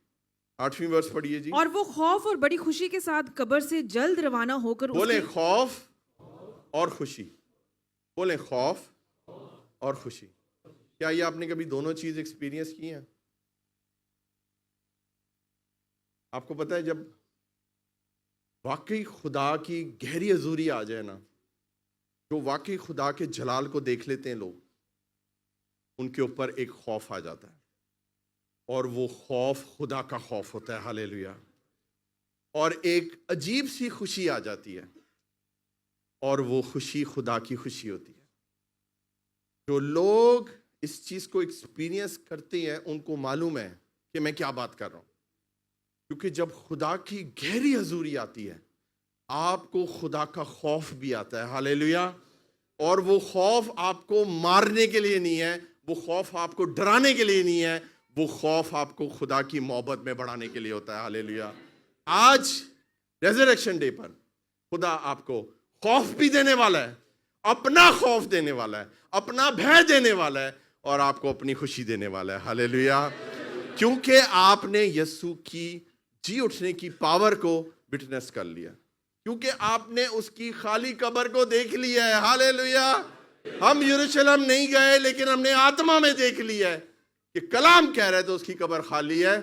8वीं वर्ष पढ़िए जी। और वो खौफ और बड़ी खुशी के साथ कब्र से जल्द रवाना होकर बोले उसके- खौफ और खुशी। बोले खौफ और खुशी। क्या ये आपने कभी दोनों चीज एक्सपीरियंस की हैं? आपको पता है जब वाकई खुदा की गहरी हजूरी आ जाए ना, जो वाकई खुदा के जलाल को देख लेते हैं लोग, उनके ऊपर एक खौफ आ जाता है और वो खौफ खुदा का खौफ होता है। हालेलुया। और एक अजीब सी खुशी आ जाती है और वो खुशी खुदा की खुशी होती है। जो लोग इस चीज को एक्सपीरियंस करते हैं उनको मालूम है कि मैं क्या बात कर रहा हूं, क्योंकि जब खुदा की गहरी हजूरी आती है आपको खुदा का खौफ भी आता है। हालेलुया। और वो खौफ आपको मारने के लिए नहीं है, वो खौफ आपको डराने के लिए नहीं है, वो खौफ आपको खुदा की मोहब्बत में बढ़ाने के लिए होता है। हालेलुया। आज रेजरेक्शन डे पर खुदा आपको खौफ भी देने वाला है, अपना खौफ देने वाला है, अपना भय देने वाला है और आपको अपनी खुशी देने वाला है। हालेलुया। क्योंकि आपने यीशु की जी उठने की पावर को विटनेस कर लिया, क्योंकि आपने उसकी खाली कब्र को देख लिया है। हालेलुया। हम यरूशलेम नहीं गए लेकिन हमने आत्मा में देख लिया है कि कलाम कह रहा है तो उसकी कब्र खाली है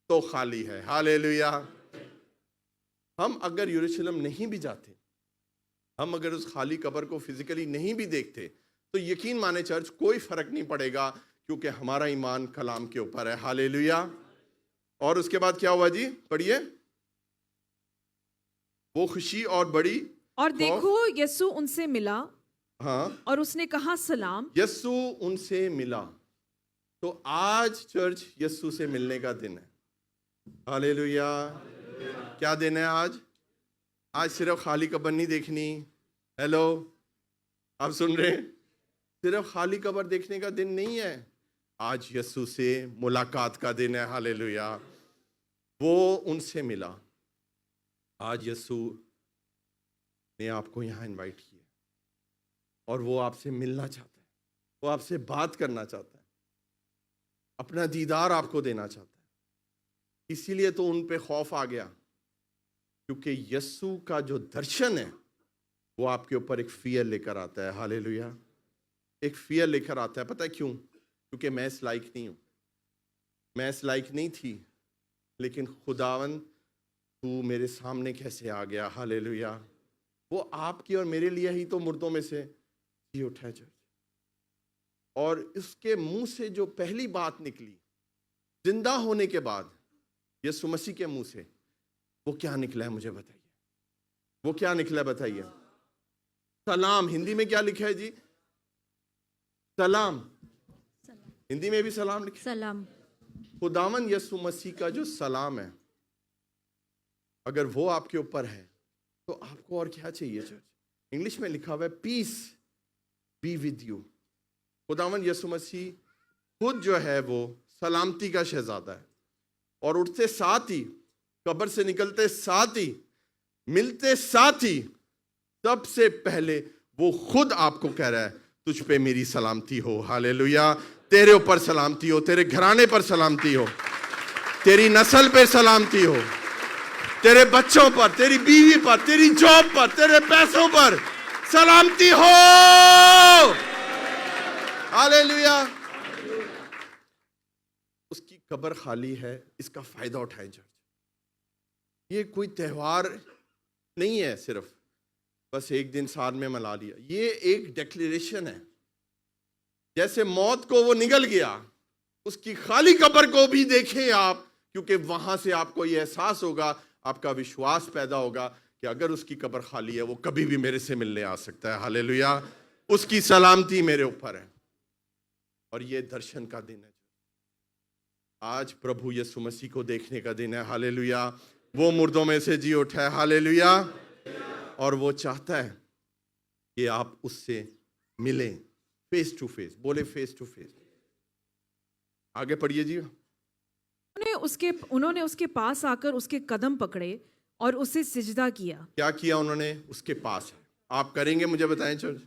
तो खाली है। हालेलुया। हम अगर यरूशलेम नहीं भी जाते, हम अगर उस खाली कब्र को फिजिकली नहीं भी देखते, तो यकीन माने चर्च कोई फर्क नहीं पड़ेगा, क्योंकि हमारा ईमान कलाम के ऊपर है। हालेलुया। और उसके बाद क्या हुआ जी? पढ़िए। वो खुशी और बड़ी और देखो यीशु उनसे मिला। हाँ। और उसने कहा सलाम। यीशु उनसे मिला। तो आज चर्च यीशु से मिलने का दिन है। हालेलुया। क्या दिन है आज? आज सिर्फ खाली कब्र नहीं देखनी। हेलो, आप सुन रहे हैं? सिर्फ खाली कब्र देखने का दिन नहीं है, आज यीशु से मुलाकात का दिन है। हालेलुया। वो उनसे मिला। आज यीशु ने आपको यहाँ इनवाइट किया और वो आपसे मिलना चाहता है, वो आपसे बात करना चाहता है, अपना दीदार आपको देना चाहता है। इसीलिए तो उन पे खौफ आ गया, क्योंकि यीशु का जो दर्शन है वो आपके ऊपर एक फियर लेकर आता है। हालेलुया। एक फियर लेकर आता है। पता है क्यों? क्योंकि मैं इस लायक नहीं हूं, मैं इस लायक नहीं थी, लेकिन खुदावन तू मेरे सामने कैसे आ गया। हालेलुया। वो आपकी और मेरे लिए ही तो मुर्दों में से जी उठा है चर्च। और उसके मुंह से जो पहली बात निकली जिंदा होने के बाद, यीशु मसीह के मुंह से, वो क्या निकला है? मुझे बताइए, वो क्या निकला है? बताइए। सलाम। हिंदी में क्या लिखा है जी? सलाम। हिंदी में भी सलाम लिखा है। सलाम। खुदावन यीशु मसीह का जो सलाम है, अगर वो आपके ऊपर है तो आपको और क्या चाहिए चर्च? इंग्लिश में लिखा हुआ है पीस बी विद यू। खुदावन यीशु मसीह खुद जो है वो सलामती का शहजादा है, और उठते साथ ही, कब्र से निकलते साथ ही, मिलते साथ ही सबसे पहले वो खुद आपको कह रहा है, तुझ पे मेरी सलामती हो। हालेलुया। तेरे ऊपर सलामती हो, तेरे घराने पर सलामती हो, तेरी नस्ल पे सलामती हो, तेरे बच्चों पर, तेरी बीवी पर, तेरी जॉब पर, तेरे पैसों पर सलामती हो। हालेलुया। उसकी कब्र खाली है, इसका फायदा उठाएं चर्च। ये कोई त्योहार नहीं है सिर्फ बस एक दिन साल में मना लिया, ये एक डिक्लेरेशन है। जैसे मौत को वो निगल गया, उसकी खाली कब्र को भी देखें आप, क्योंकि वहां से आपको ये एहसास होगा, आपका विश्वास पैदा होगा कि अगर उसकी कब्र खाली है वो कभी भी मेरे से मिलने आ सकता है। हालेलुया। उसकी सलामती मेरे ऊपर है। और ये दर्शन का दिन है। आज प्रभु यीशु मसीह को देखने का दिन है। हालेलुया। वो मुर्दों में से जी उठा है। हालेलुया। और वो चाहता है कि आप उससे मिलें फेस टू फेस। बोले फेस टू फेस। आगे पढ़िए जी। उन्होंने उसके पास आकर उसके कदम पकड़े और उसे सिजदा किया। क्या किया उन्होंने? उसके पास। आप करेंगे? मुझे बताएं चर्च,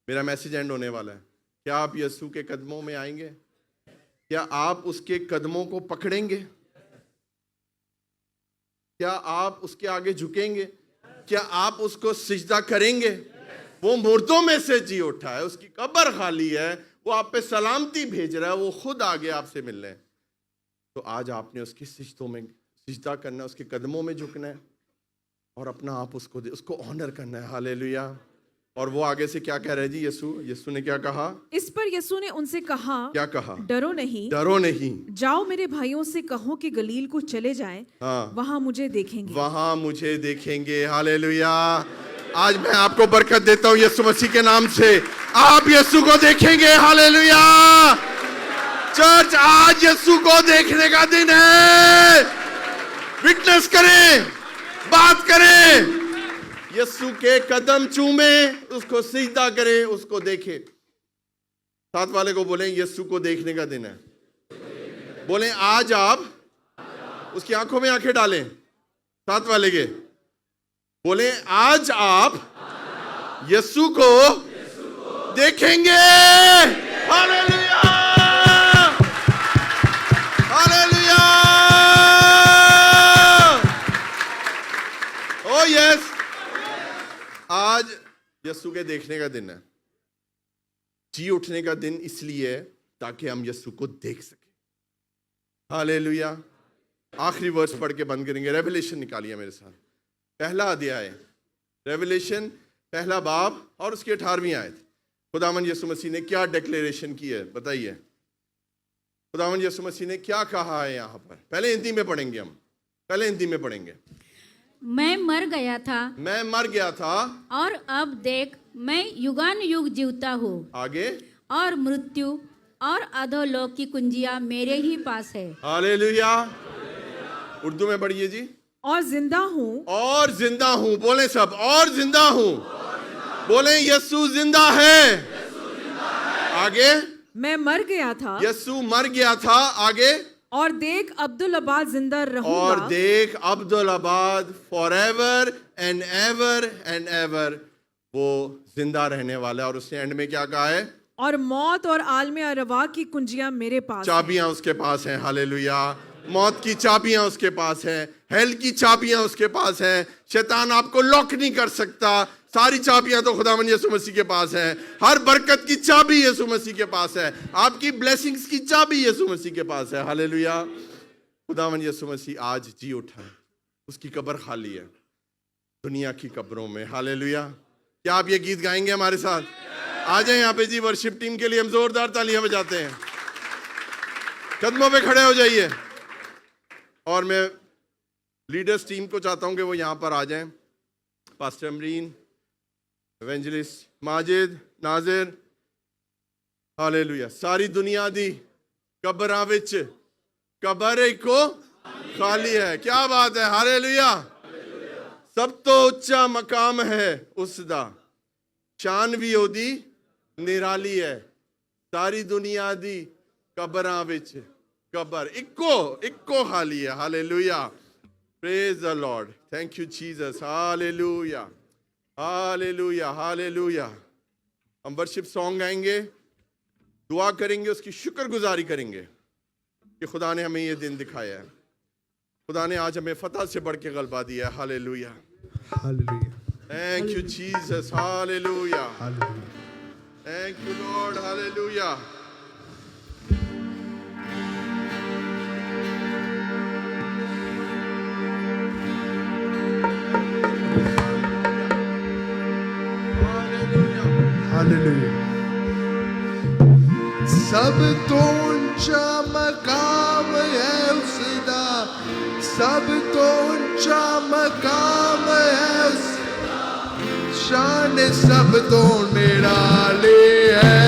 मेरा मैसेज एंड होने वाला है। क्या आप यीशु के कदमों में आएंगे? क्या आप उसके कदमों को पकड़ेंगे? क्या आप उसके आगे झुकेंगे? क्या आप उसको सिजदा करेंगे? वो मुर्दों में से जी उठा है, उसकी कब्र खाली है, वो आप पे सलामती भेज रहा है, वो खुद आगे आपसे मिल रहे हैं। तो आज आपने उसकी सिजदों में सिजदा करना है, उसके कदमों में झुकना है और अपना आप उसको ऑनर करना है। हालेलुया। और वो आगे से क्या कह रहे हैं जी? यीशु ने क्या कहा? इस पर यीशु ने उनसे कहा, क्या कहा? डरो नहीं, डरो नहीं, जाओ मेरे भाइयों से कहो कि गलील को चले जाएं, हाँ, वहां मुझे देखेंगे। वहां मुझे देखेंगे। हालेलुया। आज मैं आपको बरकत देता हूं यीशु मसीह के नाम से, आप यीशु को देखेंगे। हालेलुया। चर्च, आज यीशु को देखने का दिन है। विटनेस करें, बात करें, यीशु के कदम चूमे, उसको सिजदा करें, उसको देखें। साथ वाले को बोलें यीशु को देखने का दिन है। बोलें आज आप उसकी आंखों में आंखें डालें। साथ वाले के बोलें आज आप यीशु को देखेंगे। हालेलुया। हालेलुया। ओ यस, आज यीशु के देखने का दिन है, जी उठने का दिन इसलिए है ताकि हम यीशु को देख सकें। हालेलुया। आखिरी वर्ष पढ़ के बंद करेंगे। रेवलेशन निकालिए मेरे साथ, पहला अध्याय, रेवलेशन पहला बाब और उसकी 18वीं आयत। खुदावंद यीशु मसीह ने क्या डिक्लेरेशन की है बताइए? खुदावंद यीशु मसीह ने क्या कहा है यहाँ पर? पहले हिंदी में पढ़ेंगे हम, पहले हिंदी में पढ़ेंगे। मैं मर गया था, मैं मर गया था, और अब देख मैं युगान युग जीवता हूँ। आगे, और मृत्यु और अधोलोक की कुंजियां मेरे ही पास है। हालेलुया। उर्दू में पढ़िए जी। और जिंदा हूँ, और जिंदा हूँ, बोले सब, और जिंदा हूँ, बोले यीशु जिंदा है। आगे, मैं मर गया था, यीशु मर गया था। आगे, और देख अब्दुल अबाद जिंदा रहूंगा, और देख अब्दुल अबाद फॉरएवर एंड एवर, वो जिंदा रहने वाला है। और उसने एंड में क्या कहा है? और मौत और आलम अरवा की कुंजियां मेरे पास हैं। चाबियां उसके पास हैं। हालेलुया। मौत की चाबियां उसके पास हैं, हेल की चाबियां उसके पास हैं। शैतान आपको लॉक नहीं कर सकता। सारी चाबियां तो खुदावंद यीशु मसीह के पास हैं। हर बरकत की चाबी यीशु मसीह के पास है। आपकी ब्लेसिंग्स की चाबी यीशु मसीह के पास है। हालेलुया। खुदावंद यीशु मसीह आज जी उठा है, उसकी कब्र खाली है दुनिया की कब्रों में। हालेलुया। क्या आप ये गीत गाएंगे हमारे साथ? आ जाए यहाँ पे जी। वर्शिप टीम के लिए हम जोरदार तालियां बजाते हैं। कदमों पे खड़े हो जाइए। और मैं लीडर्स टीम को चाहता हूं कि वो यहाँ पर आ जाएं। Pastor Amreen, evangelist Majid, Nazir. Hallelujah. सारी दुनिया दी कब्रां विच कब्र को खाली है। क्या बात है। हालेलुया। सब तो उच्चा मकाम है उसदा, शान भी ओदी निराली है। सारी दुनिया दी कब्रां विच कब्र इक्को खाली है। Hallelujah. Praise the Lord. Thank you Jesus. Hallelujah. Hallelujah, hallelujah. हम वर्शिप सॉन्ग गाएंगे, दुआ करेंगे, उसकी शुक्रगुजारी करेंगे कि खुदा ने हमें ये दिन दिखाया है। खुदा ने आज हमें फतह से बढ़ के गलबा दिया है। Hallelujah, Hallelujah. Thank you Jesus, hallelujah, Hallelujah. Thank you Lord, hallelujah. Hallelujah. सब तो ऊंचा मकाम है उसदा, सब तो ऊंचा मकाम है उसदा, शान सब तो निराली है।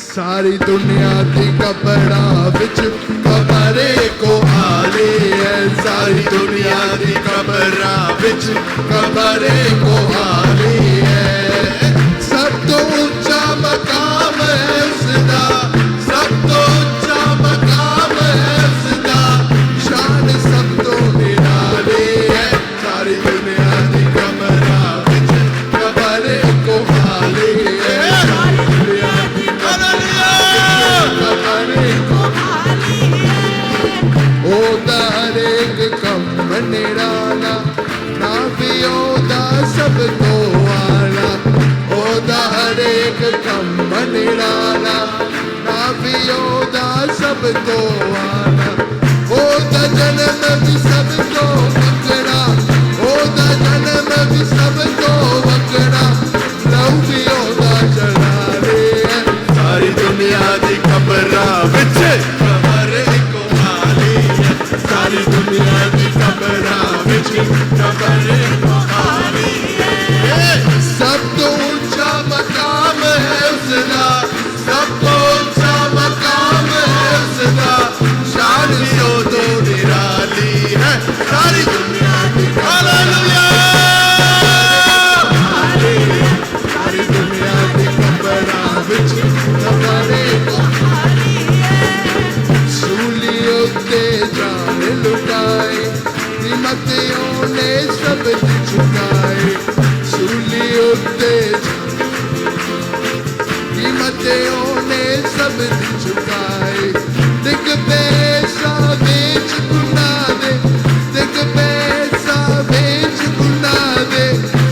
सारी दुनिया दी कपड़ा विच कमरे को आली है, सारी दुनिया दी कपड़ा विच कमरे को आली है। सब तो ऊंचा मकाम है उसदा, सब तो ऊंचा मकाम है उसदा, शान सब तो निराली है। सारी दुनिया दी कपड़ा विच कमरे को आली है, सारी दुनिया दी ओदा हर एक कम निराला, ना भी ओदा सब तो आला। ओदा हर एक कम निराला, ना भी ओदा सब तो आला। ओदा जन्म भी सब तो वकरा, ओदा जन्म भी सब तो वकरा, लहू भी ओदा चढ़ा रे है। सारी दुनिया दी कबरा विच कमरे को आली है, सारी दुनिया दी कबरा विच कमरे को आली है। सब तो ऊंचा मकाम है उसदा, सब तो ऊंचा मकाम है उसदा, शान सो तो निराली है। सारी दुनिया दी हालेलुया, सारी दुनिया दी कबरा विच कमरे को सूलियों ते जान लुटाए, कीमतियों ने सब झुकाए। सूलियों ते कीमतियों ने सब झुकाए। दिख पैसा बेच गुना दे, दिख पैसा बेच गुना दे,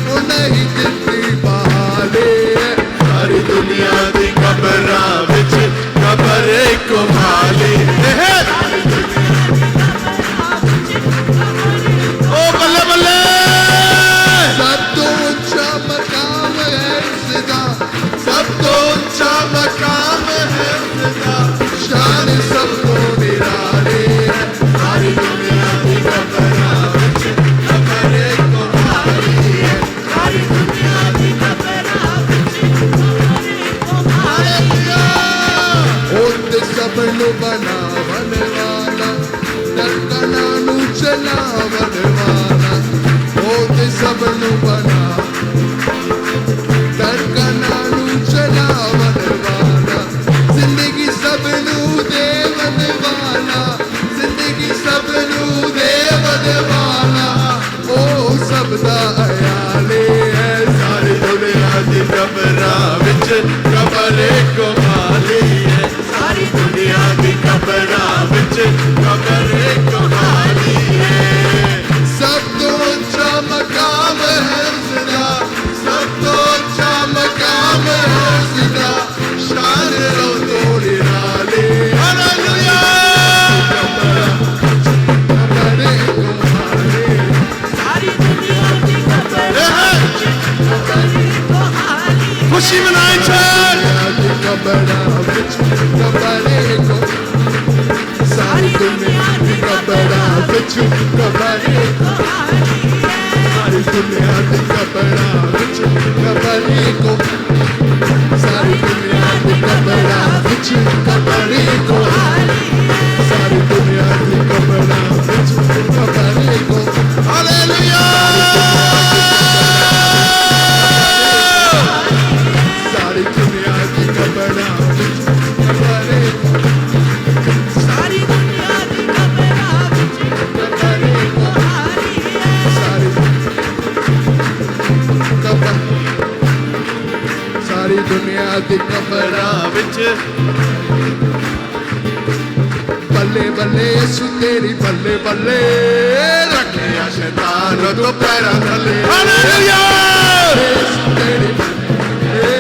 वो नहीं दिखती बहाले है। सारी दुनिया दी कबरा विच कबरे को हाली है। ओ बल्ले बल्ले, सब तो ऊंचा मकाम है उसदा, सब तो ऊंचा मकाम है उसदा, शान सब तो निराली है। सारी दुनिया दी कबरा विच कबरे को हाली है, सारी दुनिया दी कबरा विच कबरे को हाली है। ओते सब नु बनावन वाला, दरकना नु चलावन वाला। ओते सब नु बना दरकना नु चलावन वाला। जिंदगी सब नु देवन वाला, जिंदगी सब नु देवन वाला, ओ सब दा अयाले है। सारी दुनिया दी कबरा विच कबरे को हाली है, सारी दुनिया दी कबरा विच कबरे को हाली है। सब तो ऊंचा मकाम है उसदा, सब तो ऊंचा मकाम है उसदा, शान रो तो निराली। हालेलुया, कबरे को हाली, सारी दुनिया दी कबरा कबरे को हाली। खुशी मनाई चल कबरा विच कबरे को, सारी दुनिया दी कबरा विच कबरे को हाली है। सारी दुनिया दी कबरा विच कबरे को, सारी दुनिया दी कबरा विच कबरे को हाली है। सारी दुनिया दी कबरा विच कबरे को हालेलुया। सारी दुनिया दी कबरा विच कबरे को, सारी दुनिया दी कबरा विच कबरे को हाली है। सारी दुनिया दी कबरां विच बल्ले बल्ले यीशु तेरी बल्ले बल्ले रखिया शैतान तो पैरां थले हालेलुया यीशु तेरी बल्ले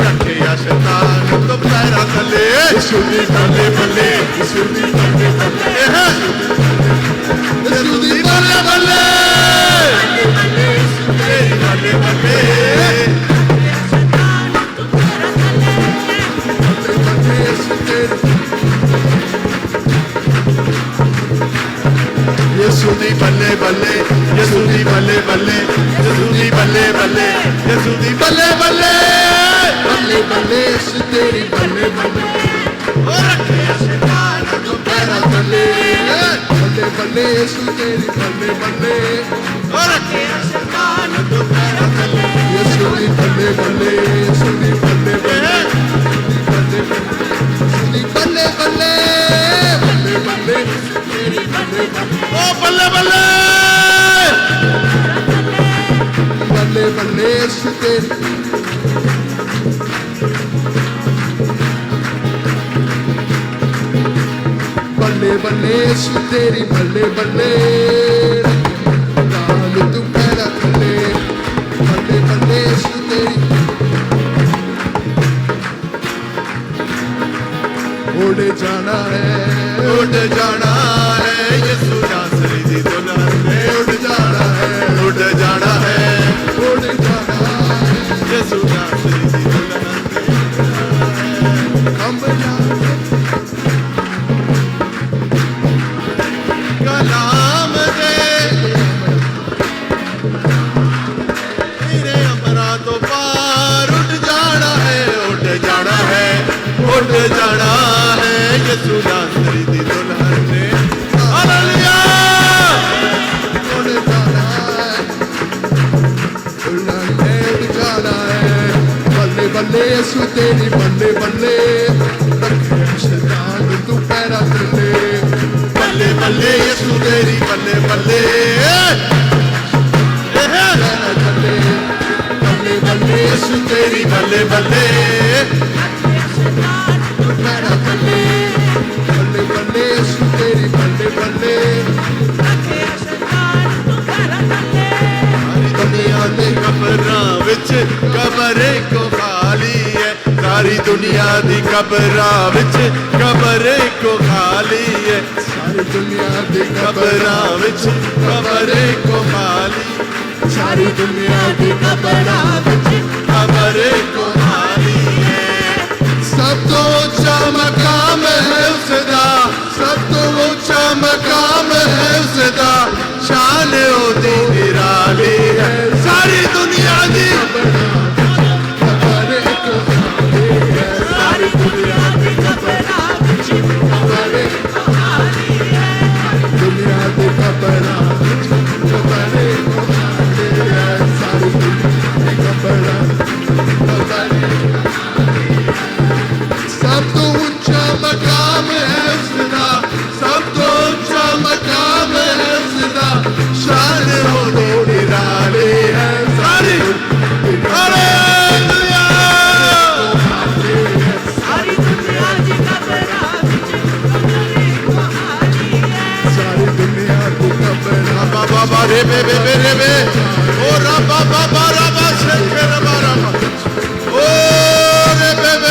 रखिया शैतान तो पैरां थले यीशु दी बल्ले बल्ले यीशु दी बल्ले बल्ले यीशु दी बल्ले बल्ले तेरी बल्ले बल्ले यीशु दी बल्ले बल्ले यीशु दी बल्ले बल्ले यीशु दी बल्ले बल्ले यीशु दी बल्ले बल्ले बल्ले बल्ले यीशु तेरी बल्ले बल्ले ओ रखिया शैतान तो पैरा बल्ले बल्ले बल्ले यीशु तेरी बल्ले बल्ले ओ रखिया शैतान तो पैरां थले यीशु दी बल्ले बल्ले यीशु दी बल्ले बल्ले यीशु दी बल्ले बल्ले बल्ले बल्ले तेरी बल्ले ओ बल्ले बल्ले बल्ले बल्ले यीशु तेरी बल्ले बल्ले यीशु तेरी बल्ले बल्ले लाल तू पैरा थले बल्ले बल्ले यीशु तेरी उड़ जाना है उड़ जाना है यीशु नासरी दी दुल्हन ने उड़ जाना है उड़ जाना है उड़ जाना है यीशु नासरी दी दुल्हन हम जाने कलाम दे तेरे अमरा तो पार उठ जाना है उठ जाना है उठ जाना है यीशु नासरी दी दुल्हन ने हालेलुया उड़ जाना है उड़ जाना है बल्ले बल्ले यीशु तेरी बल्ले बल्ले रखे शैतान तू पैरा थले बल्ले बल्ले यीशु तेरी बल्ले बल्ले पैरा थले बल्ले बल्ले यीशु तेरी बल्ले बल्ले पैरा थले बल्ले बल्ले यीशु तेरी बल्ले बल्ले सारी दुनिया दे कबरां विच कबरे को खाली है सारी दुनिया दी कबरां विच कबरे को खाली है सारी दुनिया दी कबरां विच कबरे को खाली सारी दुनिया दी कबरां विच कबरे को खाली है सब तो ऊंचा मकाम है उसदा सब तो ऊंचा मकाम है उसदा शान ओदी निराली है सारी दुनिया दी कबरे को खाली है सारी दुनिया दी कबरां विच कबरे को खाली है दुनिया दी कबरां विच कबरे को खाली है सारी दुनिया दी कबरां कबरे सब तो ऊंचा मकाम है उसदा सब तो ऊंचा मकाम है उसदा शान हो निराली है सारी हालेलुया सारी दुनिया दी कबरां विच कबरे को खाली है सारी दुनिया दी कबरां बाबा बा रे बे ओ रबा बाबा रबा शंकर बारा ओ रे बे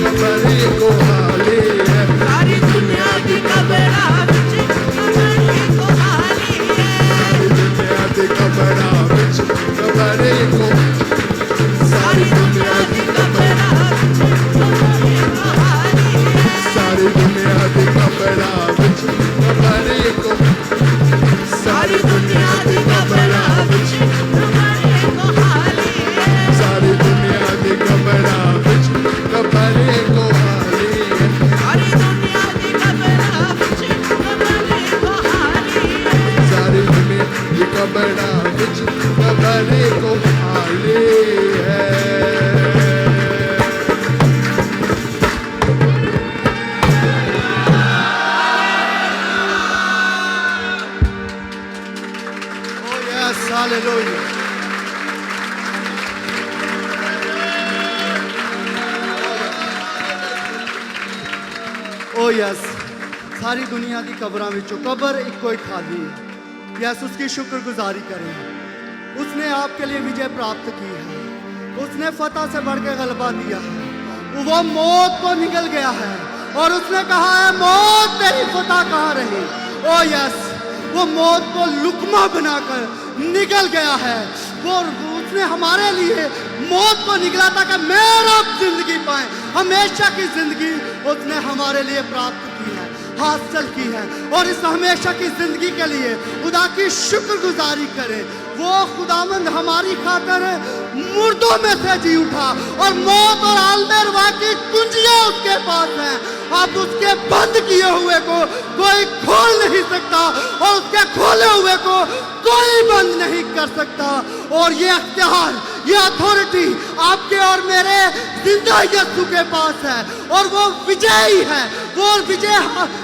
कबरे को खाली है सारी दुनिया की कबरां विच कबरे को खाली है सारी दुनिया दी कबरां विच कबरे को सारी दुनिया की कबरां विच कबरे को खाली है सारी दुनिया दी कबरां विच कबरे को सारी दुनिया की कबरां विच कबरे को खाली है सारी दुनिया दी कबरां विच कबरे को खाली है सारी दुनिया की कबरां विच कबरे को खाली है सारी दुनिया दी कबरां विच कबरे को खाली है Oh yes, hallelujah. यस सारी दुनिया की कबरां विचों कबर इक्को ही खाली है। यस उसकी शुक्रगुजारी करें। उसने आपके लिए विजय प्राप्त की है। उसने फतह से बढ़ के गलबा दिया है। वो मौत को निकल गया है और उसने कहा है मौत तेरी फतह कहाँ रही। ओ यस वो मौत को लुकमा बनाकर निकल गया है। वो उसने हमारे लिए मौत को निकला ताकि मेरा जिंदगी पाए, हमेशा की जिंदगी उसने हमारे लिए प्राप्त की है, हासिल की है। और इस हमेशा की जिंदगी के लिए खुदा की शुक्रगुजारी करें। वो खुदावंद हमारी खातिर मुर्दों में से जी उठा और मौत और आलमेरवा की कुंजियां उसके पास हैं। अब उसके बंद किए हुए को कोई खोल नहीं सकता और उसके खोले हुए को कोई बंद नहीं कर सकता। और ये अख्तियार, ये अथॉरिटी आपके और मेरे जिंदा यीशु के पास है और वो विजयी है। वो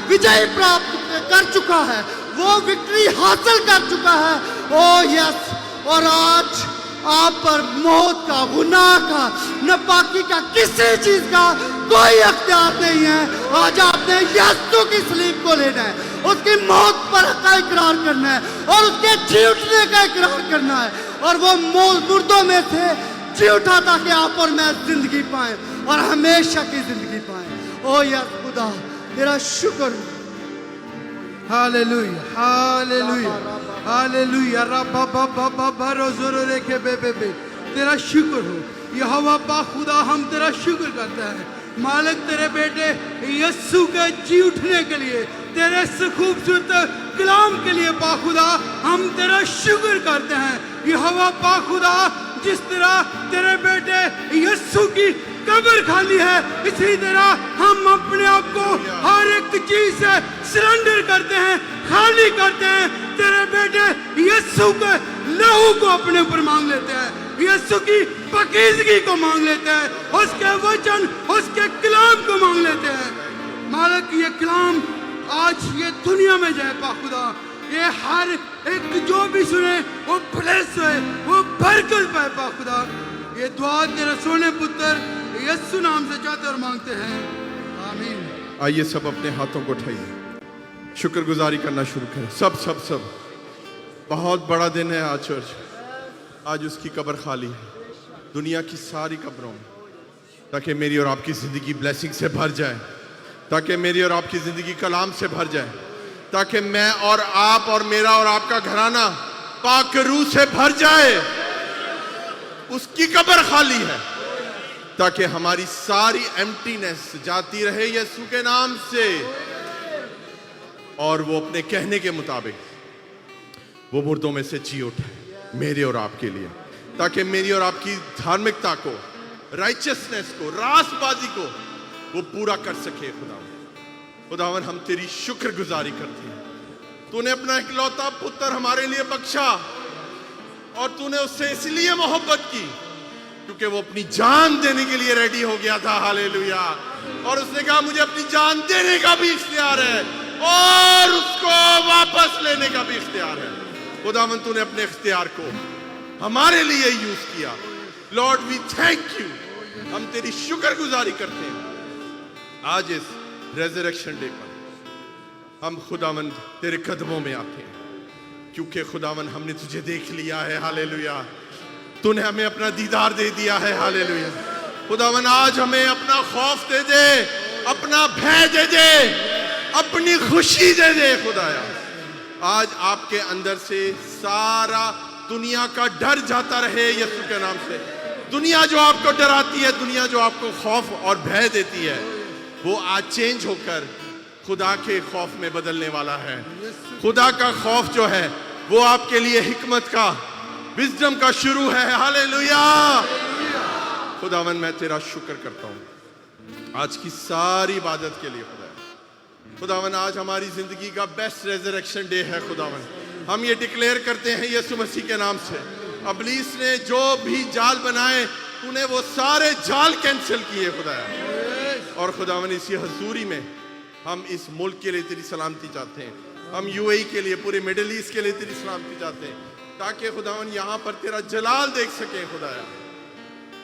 विजय प्राप्त कर चुका है, वो विक्ट्री हासिल कर चुका है। ओ यस और आज आप पर मौत का, गुनाह का, नापाकी का, किसी चीज का कोई अख्तियार नहीं है। आज आपने यीशु की सलीब को लेना है, उसकी मौत पर का इकरार करना है और उसके जी उठने का इकरार करना है। और वो मुर्दों में से जी उठा ताकि आप और मैं जिंदगी पाए और हमेशा की जिंदगी पाए। ओ यस खुदा तेरा शुक्र। हालेलुया हालेलुया हालेलुया रब्बा बाबा बाबा रोज़ोरो रेखे बे तेरा शुक्र हो यहोवा पा खुदा। हम तेरा शुक्र करते हैं मालिक तेरे बेटे यीशु के जी उठने के लिए, तेरे इस खूबसूरत कलाम के लिए पा खुदा हम तेरा शुक्र करते हैं। यहोवा पा खुदा जिस तरह तेरे बेटे यीशु की कब्र खाली है, इसी तरह हम अपने आप को हर एक चीज से सरेंडर करते हैं, खाली करते हैं। तेरे बेटे यीशु के लहू को अपने ऊपर मांग लेते हैं, यीशु की पाकीज़गी को मांग लेते हैं, उसके वचन, उसके कलाम को मांग लेते हैं। मालिक ये कलाम आज ये दुनिया में जाए पा खुदा, ये हर एक जो भी सुने वो ब्लेस है, वो बरकत पाए पा खुदा। ये दुआ तेरे सोने पुत्र यीशु नाम से चाहते और मांगते हैं, आमीन। आइए सब अपने हाथों को उठाइए, शुक्रगुजारी करना शुरू करें। सब सब सब बहुत बड़ा दिन है आज चर्च। आज उसकी कब्र खाली है दुनिया की सारी कब्रों में, ताकि मेरी और आपकी ज़िंदगी ब्लेसिंग से भर जाए, ताकि मेरी और आपकी ज़िंदगी कलाम से भर जाए, ताकि मैं और आप और मेरा और आपका घराना पाक रूह से भर जाए। उसकी कब्र खाली है ताकि हमारी सारी एम्प्टीनेस जाती रहे यीशु के नाम से। और वो अपने कहने के मुताबिक वो मुर्दों में से जी उठे मेरे और आपके लिए, ताकि मेरी और आपकी धार्मिकता को, राइचियसनेस को, रासबाजी को वो पूरा कर सके। खुदावन हम तेरी शुक्रगुजारी करते हैं। तूने अपना इकलौता पुत्र हमारे लिए बख्शा और तूने उससे इसलिए मोहब्बत की क्योंकि वो अपनी जान देने के लिए रेडी हो गया था। हालेलुया। और उसने कहा मुझे अपनी जान देने का भी इख्तियार है और उसको वापस लेने का भी इख्तियार है। खुदावन तूने अपने इख्तियार को हमारे लिए यूज किया। Lord we thank you. हम तेरी शुक्रगुजारी करते हैं। आज इस रेजरेक्शन डे पर हम खुदावन तेरे कदमों में आते हैं क्योंकि खुदावन हमने तुझे देख लिया है। हालेलुया। तूने हमें अपना दीदार दे दिया है। हालेलुया। खुदावन आज हमें अपना खौफ दे दे, अपना भय दे दे, अपनी खुशी दे दे। खुदाया आज आपके अंदर से सारा दुनिया का डर जाता रहे यीशु के नाम से। दुनिया जो आपको डराती है, दुनिया जो आपको खौफ और भय देती है, वो आज चेंज होकर खुदा के खौफ में बदलने वाला है। खुदा का खौफ जो है वो आपके लिए हिकमत का, विजडम का शुरू है। हालेलुया। खुदावन मैं तेरा शुक्र करता हूँ आज की सारी इबादत के लिए। खुदावन आज हमारी जिंदगी का बेस्ट रेजरेक्शन डे है। खुदावन हम ये डिक्लेयर करते हैं यीशु मसीह के नाम से, अबलीस ने जो भी जाल बनाए तूने वो सारे जाल कैंसिल किए खुदाया। और खुदावन इसी हजूरी में हम इस मुल्क के लिए तेरी सलामती चाहते हैं, हम यूएई के लिए, पूरे मिडिल ईस्ट के लिए तेरी सलामती चाहते हैं, ताकि खुदावन यहाँ पर तेरा जलाल देख सके खुदाया।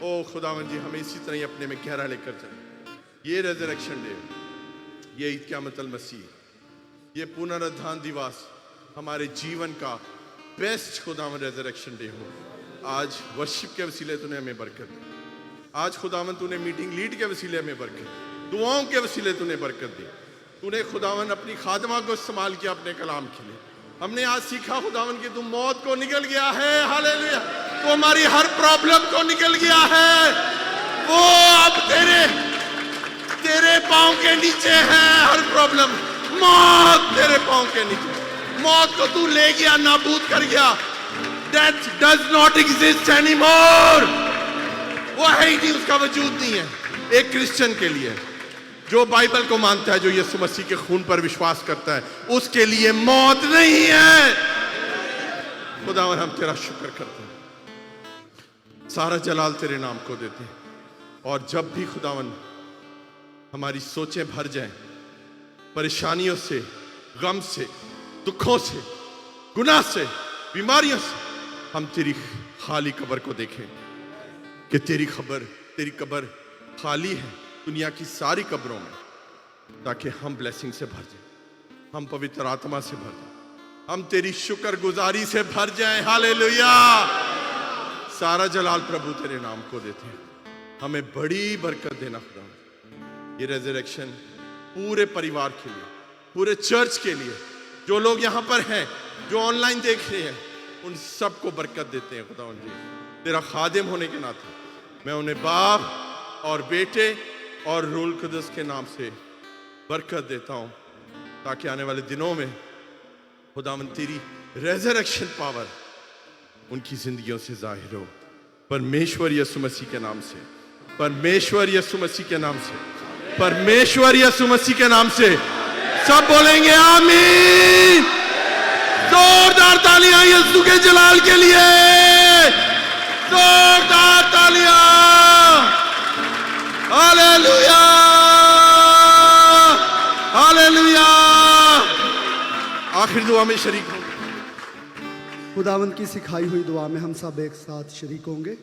ओ खुदावन जी हमें इसी तरह ही अपने में गहरा लेकर चले। ये रेजरेक्शन डे ये ईद क़यामत मसीह, ये पुनरुत्थान दिवस हमारे जीवन का बेस्ट खुदावन रेजरेक्शन डे हो। आज वर्शिप के वसीले तूने हमें बरकत दी, आज खुदावन तूने मीटिंग लीड के वसीले हमें बरकत दी, दुआओं के वसीले तूने बरकत दी। तूने खुदावन अपनी खादमा को इस्तेमाल किया अपने कलाम के लिए। हमने आज सीखा खुदावन कि तू मौत को निकल गया है, हालेलुया। तो हमारी हर प्रॉब्लम को निकल गया है, वो अब तेरे पांव के नीचे है। हर प्रॉब्लम, मौत तेरे पांव के नीचे, मौत को तू ले गया, नाबूद कर गया। Death does not exist anymore, वो है ही नहीं, उसका वजूद नहीं है। एक क्रिश्चियन के लिए जो बाइबल को मानता है, जो यीशु मसीह के खून पर विश्वास करता है, उसके लिए मौत नहीं है। खुदावन हम तेरा शुक्र करते हैं, सारा जलाल तेरे नाम को देते हैं। और जब भी खुदावन हमारी सोचें भर जाएं परेशानियों से, गम से, दुखों से, गुनाह से, बीमारियों से, हम तेरी खाली कब्र को देखें कि तेरी कब्र खाली है दुनिया की सारी कब्रों में, ताकि हम ब्लेसिंग से भर जाएं, हम पवित्र आत्मा से भर जाएं, हम तेरी शुक्रगुजारी से भर जाएं। हालेलुया। सारा जलाल प्रभु तेरे नाम को देते हैं। हमें बड़ी बरकत देना खुदा। ये रेजरेक्शन पूरे परिवार के लिए, पूरे चर्च के लिए, जो लोग यहाँ पर हैं, जो ऑनलाइन देख रहे हैं, उन सबको बरकत देते हैं खुदा जी। तेरा खादिम होने के नाते मैं उन्हें बाप और बेटे और रूल कुदस के नाम से बरकत देता हूँ, ताकि आने वाले दिनों में खुदावन तेरी रेजरेक्शन पावर उनकी जिंदगियों से जाहिर हो। परमेश्वर यीशु मसीह के नाम से, परमेश्वर यीशु मसीह के नाम से, परमेश्वर यीशु मसीह के नाम से सब बोलेंगे आमीन। जोरदार तालियां यीशु के जलाल के लिए, जोरदार तालियां। Hallelujah, hallelujah. आखिर दुआ में शरीक हो। खुदावंद की सिखाई हुई दुआ में हम सब एक साथ शरीक होंगे।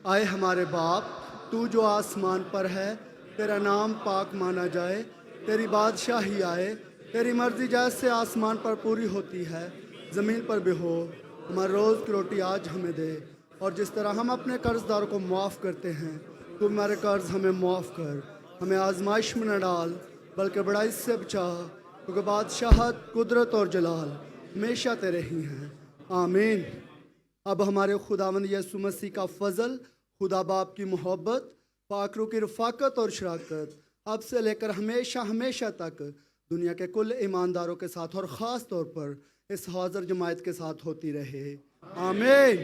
आए हमारे बाप, तू जो आसमान पर है, तेरा नाम पाक माना जाए, तेरी बादशाही आए, तेरी मर्जी जैसे आसमान पर पूरी होती है ज़मीन पर भी हो। हमारे रोज़ की रोटी आज हमें दे, और जिस तरह हम अपने कर्जदारों को माफ़ करते हैं, तू हमारे कर्ज हमें माफ़ कर। हमें आजमाइश में न डाल, बल्कि बड़ाई से बचा, क्योंकि बादशाहत, कुदरत और जलाल हमेशा तेरे ही हैं। आमीन। अब हमारे खुदावंद यीशु मसीह का फजल, खुदा बाप की मोहब्बत, पाक रूह की रफ़ाकत और शराकत अब से लेकर हमेशा हमेशा तक दुनिया के कुल ईमानदारों के साथ और ख़ास तौर पर इस हाज़िर जमात के साथ होती रहे। आमीन।